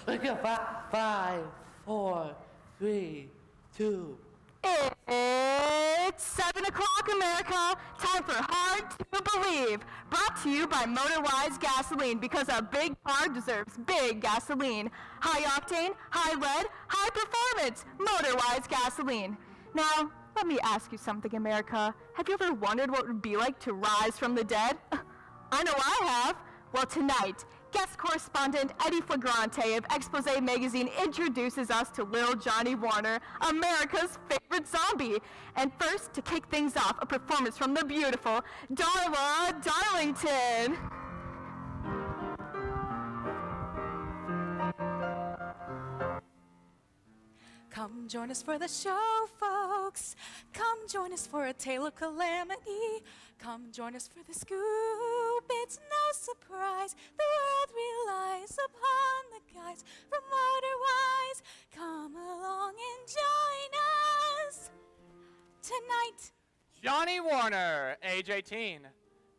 Look at 5, 4, 3, 2. It's 7 o'clock, America. Time for Hard to Believe. Brought to you by MotorWise Gasoline, because a big car deserves big gasoline. High octane, high lead, high performance. MotorWise Gasoline. Now, let me ask you something, America. Have you ever wondered what it would be like to rise from the dead? I know I have. Well, tonight, guest correspondent Eddie Flagrante of Expose Magazine introduces us to Lil Johnny Warner, America's favorite zombie. And first, to kick things off, a performance from the beautiful Darla Darlington. Come join us for the show, folks. Come join us for a tale of calamity. Come join us for the scoop. It's no surprise the world relies upon the guys from MotorWise. Come along and join us tonight. Johnny Warner, age 18.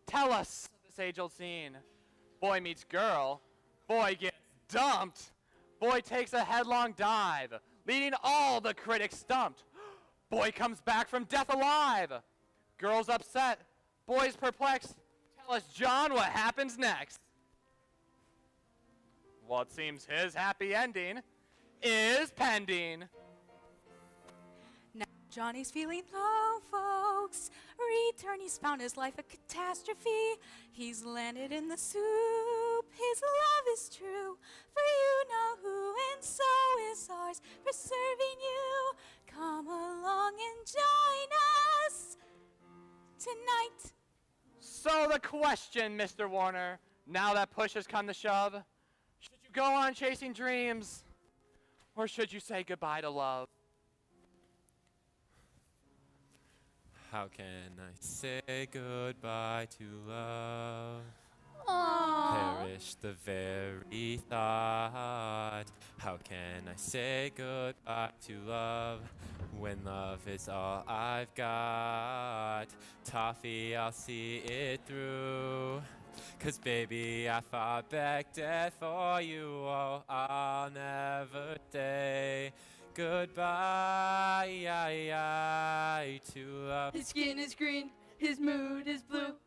Tell us this age-old scene. Boy meets girl. Boy gets dumped. Boy takes a headlong dive, leading all the critics stumped. Boy comes back from death alive. Girl's upset. Boy's perplexed. Tell us, John, what happens next? Well, it seems his happy ending is pending. Now Johnny's feeling low, folks. Return, he's found his life a catastrophe. He's landed in the soup. His love is true, for you know who, and so is ours for serving you. Come along and join us tonight. So the question, Mr. Warner, now that push has come to shove, should you go on chasing dreams, or should you say goodbye to love? How can I say goodbye to love? Aww. Perish the very thought. How can I say goodbye to love when love is all I've got? Toffee, I'll see it through. 'Cause baby, I fought back death for you. Oh, I'll never say goodbye to love. His skin is green, his mood is blue.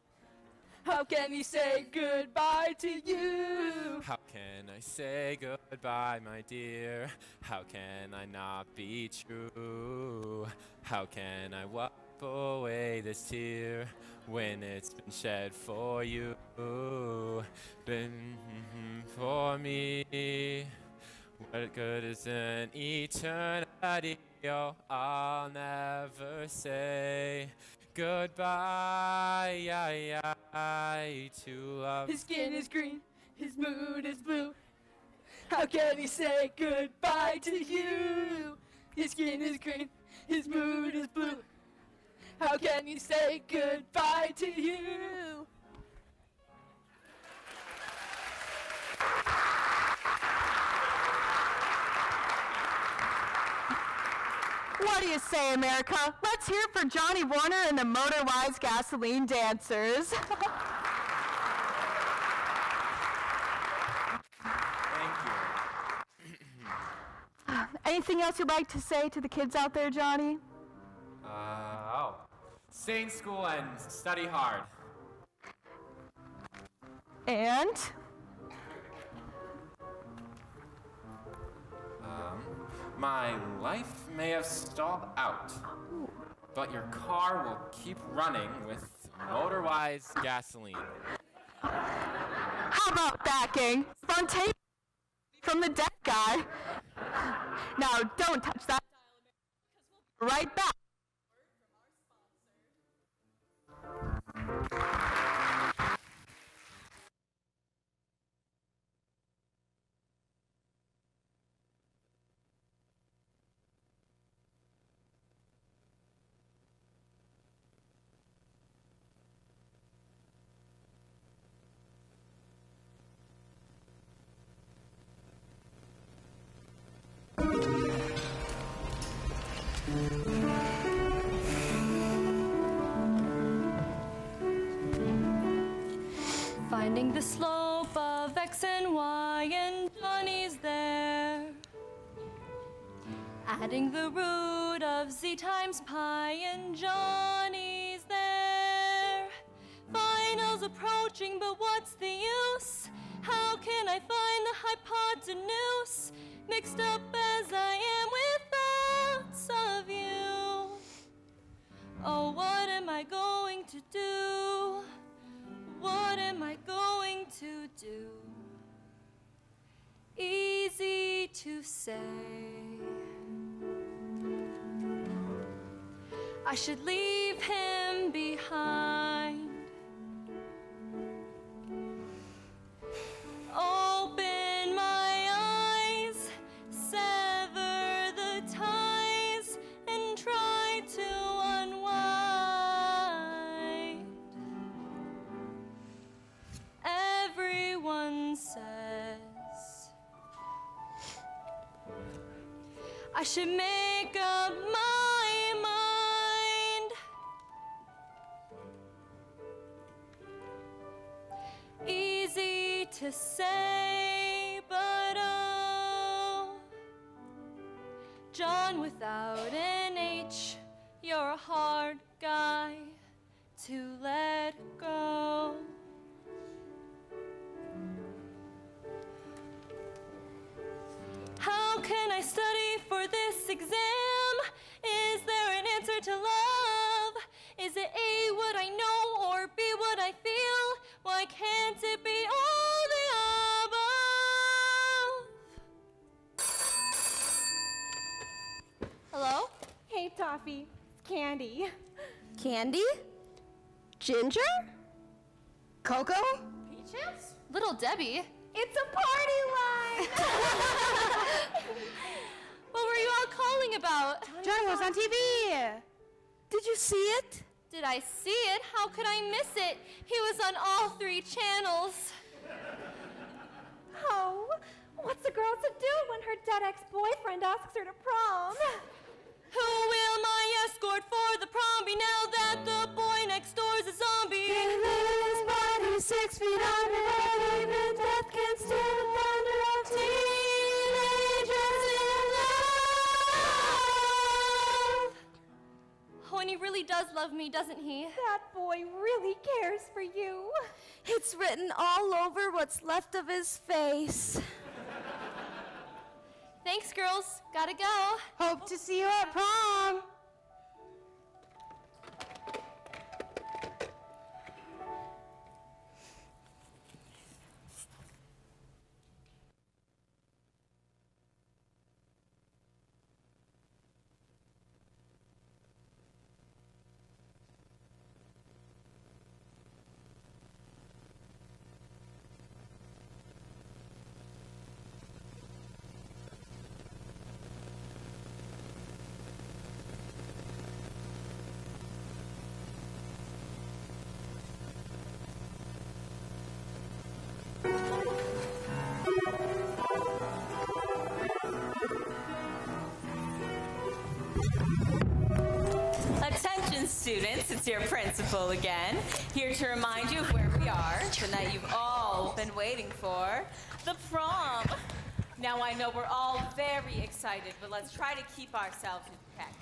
How can he say goodbye to you? How can I say goodbye, my dear? How can I not be true? How can I wipe away this tear when it's been shed for you? Been for me. What good is an eternity? Oh, I'll never say goodbye to love. His skin is green, his mood is blue. How can he say goodbye to you? His skin is green, his mood is blue. How can he say goodbye to you? What do you say, America? Let's hear it for Johnny Warner and the Motorwise Gasoline Dancers. Anything else you'd like to say to the kids out there, Johnny? Stay in school and study hard. And? My life may have stalled out, but your car will keep running with Motorwise gasoline. How about that, gang? Spontaneous from the deck guy. Now, don't touch that. Right back. Finding the slope of X and Y and Johnny's there. Adding the root of Z times pi and Johnny's there. Finals approaching, but what's the use? How can I find the hypotenuse? Mixed up as I am with thoughts of you. Oh, what am I going to do? What am I going to do? Easy to say. I should leave him behind. Open my eyes, sever the ties, and try to unwind. Everyone says I should make up my mind. Easy to say, but oh, John without an H, you're a hard guy to let go. How can I study for this exam? Is there an answer to love? Is it A, what I know, or B, what I feel? Why can't it be all the above? Hello? Hey, Toffee. It's Candy. Candy? Ginger? Coco? Peaches? Little Debbie? It's a party line! What were you all calling about? Johnny was on TV. Did you see it? Did I see it? How could I miss it? He was on all 3 channels. Oh, what's a girl to do when her dead ex-boyfriend asks her to prom? Who will my escort for the prom be now that the boy next door's a zombie? His body 6 feet under, even death can still the thunder of teenagers in love. Oh, and he really does love me, doesn't he? That boy really cares for you. It's written all over what's left of his face. Thanks, girls. Gotta go. Hope to see you at prom. Attention students, it's your principal again, here to remind you of where we are, the night you've all been waiting for, the prom. Now I know we're all very excited, but let's try to keep ourselves in check.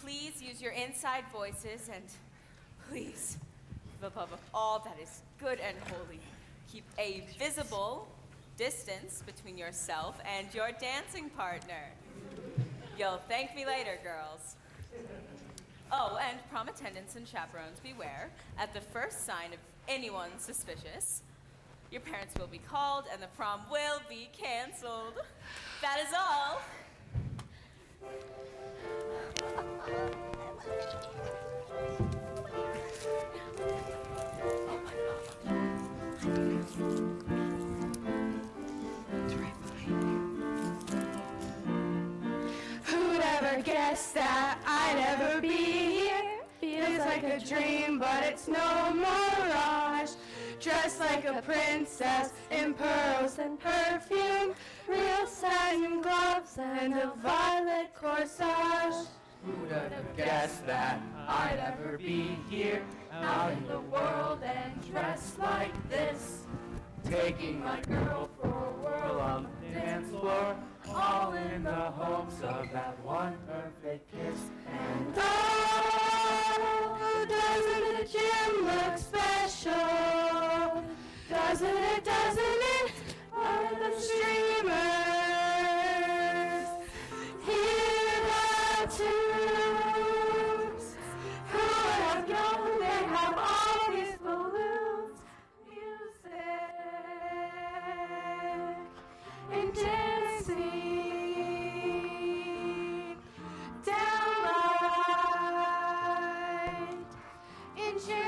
Please use your inside voices and please, above all that is good and holy, keep a visible distance between yourself and your dancing partner. You'll thank me later, girls. Oh, and prom attendants and chaperones, beware. At the first sign of anyone suspicious, your parents will be called and the prom will be canceled. That is all. Who'd ever guess that I'd ever be here? Feels like a dream, but it's no mirage. Dressed like a princess in pearls and perfume, real satin gloves and a violet corsage. Who'd have guessed that I'd ever be here, out in the world and dressed like this? Taking my girl for a whirl on the dance floor, all in the hopes of that one perfect kiss. And oh, doesn't the gym look special? Doesn't it, doesn't it? All the streamers hear the tunes. Who would have known they'd have all these balloons? Music and dancing downright enchanting.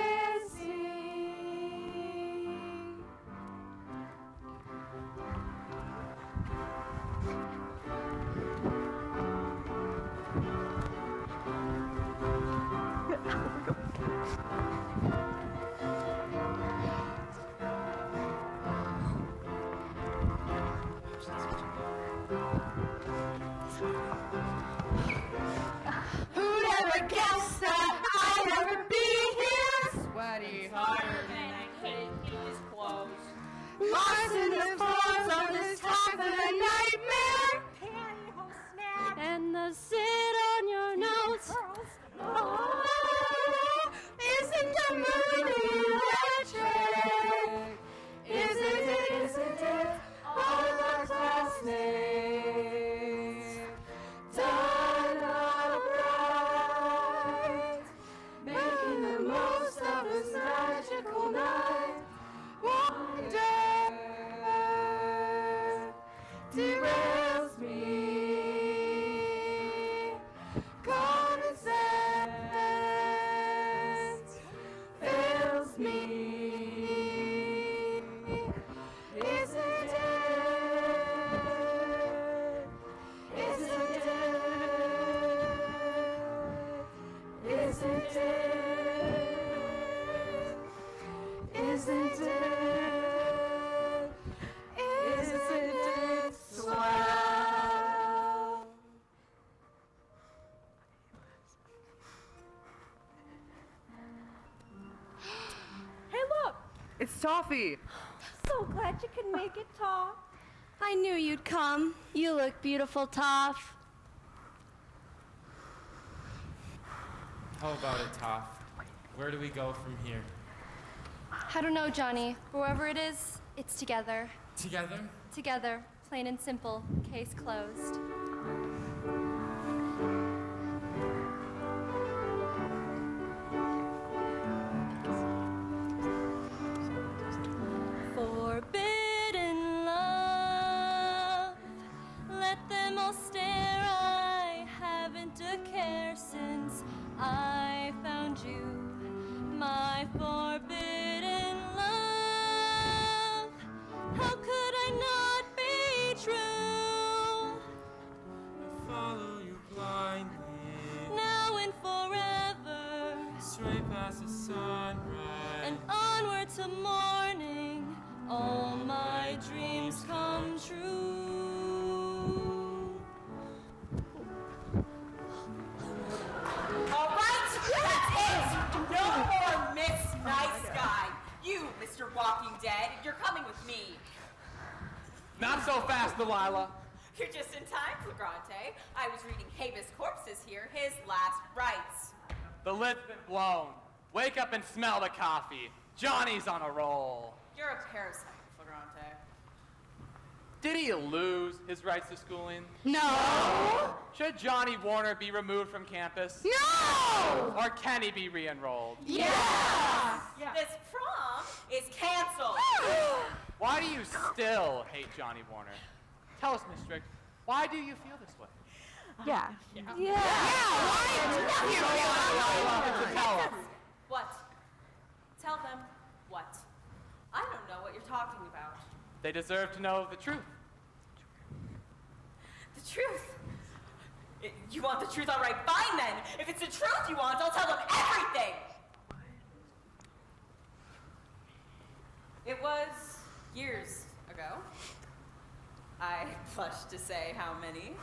Who'd ever guess that I'd ever be here? sweaty, Tired and I couldn't keep his clothes. Lost in the floors of this time of a nightmare. Pantyhose snap. And the sit on your nose. Oh, isn't the moon electric? Isn't it all our classmates done upright, making the most of this magical night? Wonder derails me. Common sense fails me. Isn't it? Isn't it? Isn't it? Isn't it? Isn't it swell? Hey, look! It's Toffee! So glad you could make it, Toff. I knew you'd come. You look beautiful, Toff. How about it, Toff? Where do we go from here? I don't know, Johnny. Wherever it is, it's together. Together? Together. Plain and simple. Case closed. Forbidden love, let them all stare. I haven't a care since I found you, my forbidden love. How could I not be true? I follow you blindly, Now and forever, straight past the sunrise, and onward to morning, all my dreams come true. All right, that's it. No more Miss Nice Guy. You, Mr. Walking Dead, you're coming with me. Not so fast, Delilah. You're just in time, Flagrante. I was reading Habeas Corpus here, his last rites. The lid's been blown. Wake up and smell the coffee. Johnny's on a roll. You're a parasite, Flagrante. Did he lose his rights to schooling? No! Should Johnny Warner be removed from campus? No! Or can he be re-enrolled? Yeah! This prom is canceled. Why do you still hate Johnny Warner? Tell us, Miss Strict, why do you feel this way? Yeah. Tell us. What? Tell them what? I don't know what you're talking about. They deserve to know the truth. The truth? You want the truth? All right, fine then. If it's the truth you want, I'll tell them everything. It was years ago. I blush to say how many.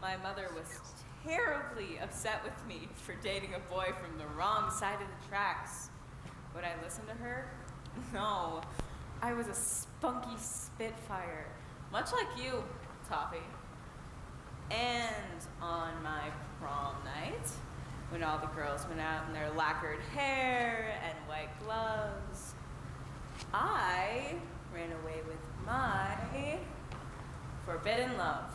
My mother was terribly upset with me for dating a boy from the wrong side of the tracks. Would I listen to her? No. I was a spunky spitfire, much like you, Toffee. And on my prom night, when all the girls went out in their lacquered hair and white gloves, I ran away with my forbidden love.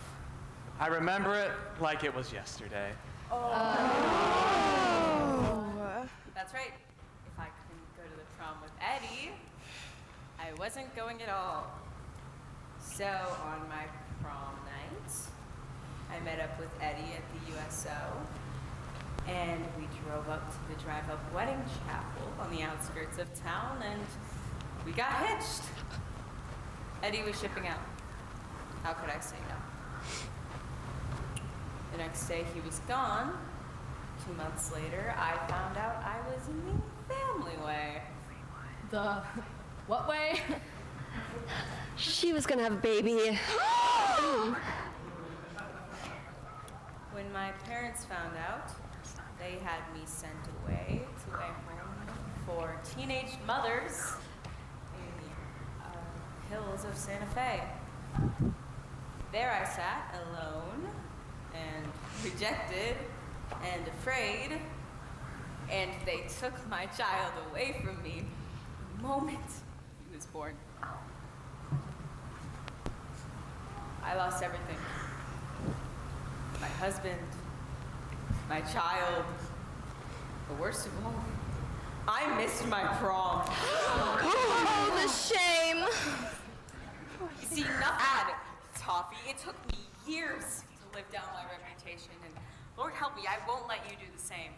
I remember it like it was yesterday. That's right. If I couldn't go to the prom with Eddie, I wasn't going at all. So on my prom night, I met up with Eddie at the USO, and we drove up to the drive-up wedding chapel on the outskirts of town, and we got hitched. Eddie was shipping out. How could I say no? The next day he was gone. 2 months later, I found out I was in the family way. The what way? She was gonna have a baby. When my parents found out, they had me sent away to a home for teenage mothers in the hills of Santa Fe. There I sat alone and rejected and afraid, and they took my child away from me the moment he was born. I lost everything. My husband, my child, but worst of all, I missed my prom. Oh, the shame. You see, nothing, Toffee. It took me years to live down my reputation, and Lord help me, I won't let you do the same.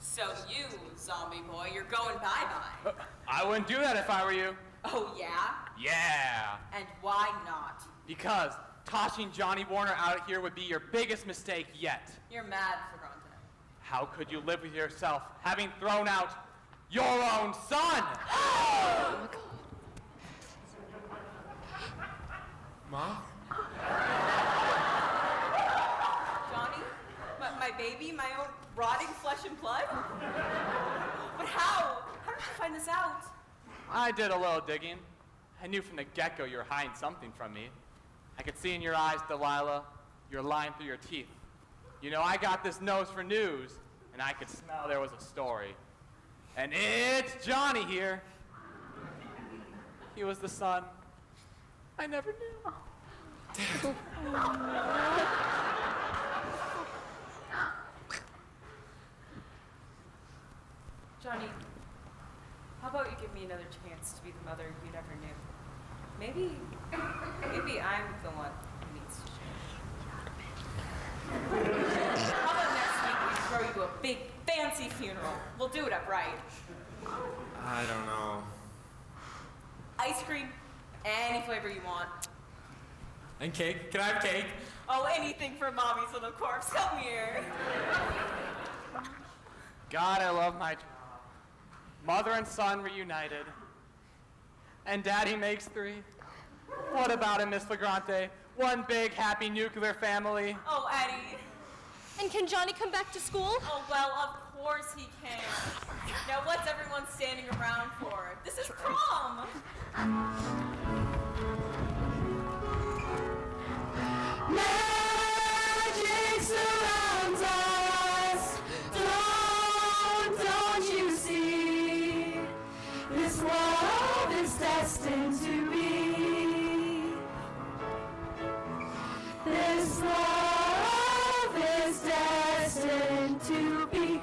So you, zombie boy, you're going bye-bye. I wouldn't do that if I were you. Oh, yeah? Yeah. And why not? Because tossing Johnny Warner out here would be your biggest mistake yet. You're mad, Flagrante. How could you live with yourself, having thrown out your own son? Oh my God. Mom? Johnny? My baby? My own rotting flesh and blood? But how? How did you find this out? I did a little digging. I knew from the get-go you were hiding something from me. I could see in your eyes, Delilah, you're lying through your teeth. You know, I got this nose for news, and and I could smell there was a story. And it's Johnny here. He was the son I never knew. Johnny, how about you give me another chance to be the mother you never knew? Maybe I'm the one who needs to change. How about next week we throw you a big, fancy funeral? We'll do it up right. I don't know. Ice cream, any flavor you want. And cake? Can I have cake? Oh, anything for mommy's little corpse. Come here. God, I love my job. Mother and son reunited. And Daddy makes 3. What about it, Miss Flagrante? One big, happy, nuclear family. Oh, Eddie. And can Johnny come back to school? Oh, well, of course he can. Now, what's everyone standing around for? This is prom! Magic surrounds us. Don't you see? This world is destined to be. This love is destined to be.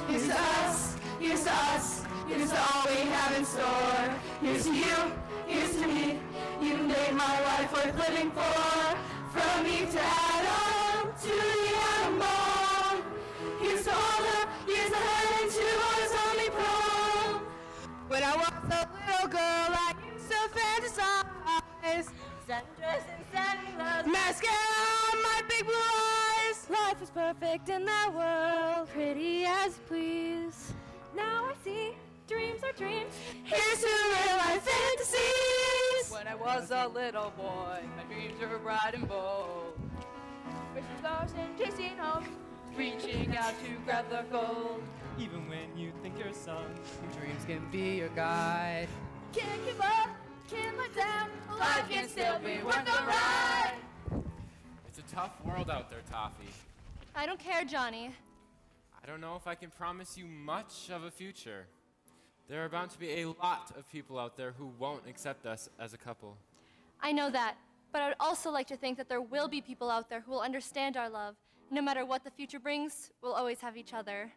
Here's to us, here's to us, here's to all we have in store. Here's to you, here's to me. You made my life worth living for. From Eve to Adam, to the atom bomb. Here's to all the years ahead and to us only prom. When I was a little girl, I used to fantasize. Sundress and sunglasses. Mascara on my big blue eyes. Life was perfect in that world, pretty as you please. Now I see, dreams are dreams. Here's to real life fantasies. When I was a little boy, my dreams were bright and bold. Racing cars and chasing home, Reaching out to grab the gold. Even when you think you're sung, Your dreams can be your guide. can't give up, can't let down. Life can still be worth the ride. It's a tough world out there, Toffee. I don't care, Johnny. I don't know if I can promise you much of a future. There are bound to be a lot of people out there who won't accept us as a couple. I know that, but I would also like to think that there will be people out there who will understand our love. No matter what the future brings, we'll always have each other.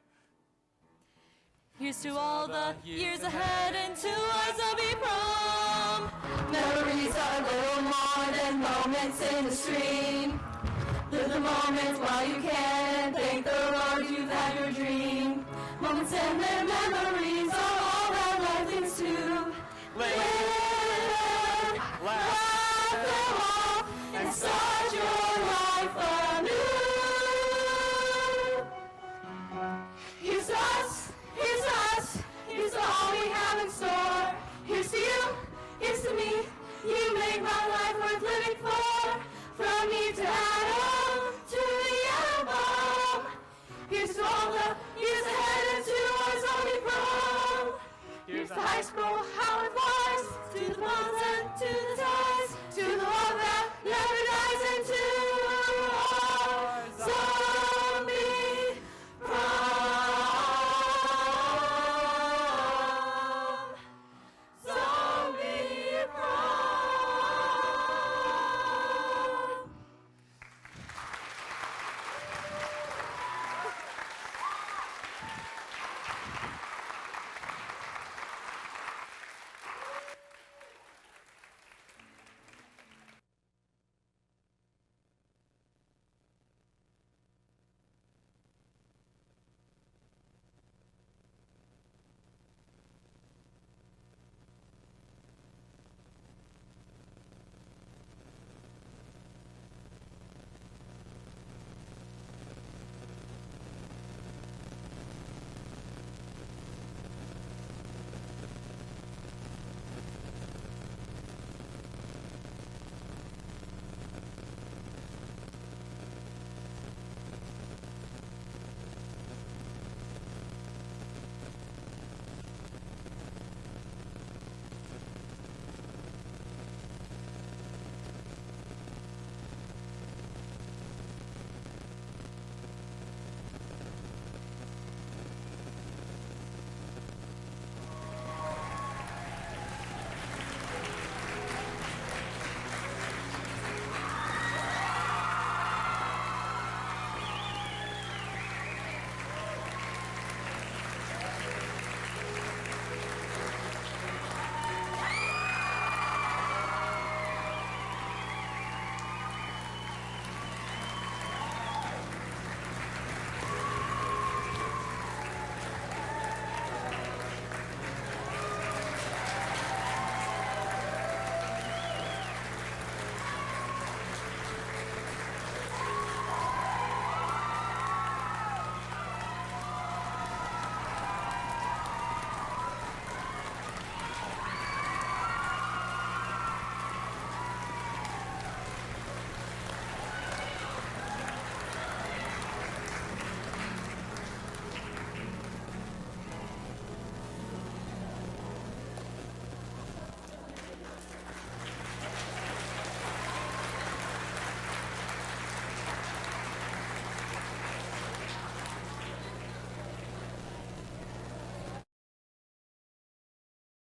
Here's to all the years ahead and to our zombie prom. Memories are little more than moments in the stream. Live the moments while you can. Thank the Lord you've had your dream. Moments and their memories.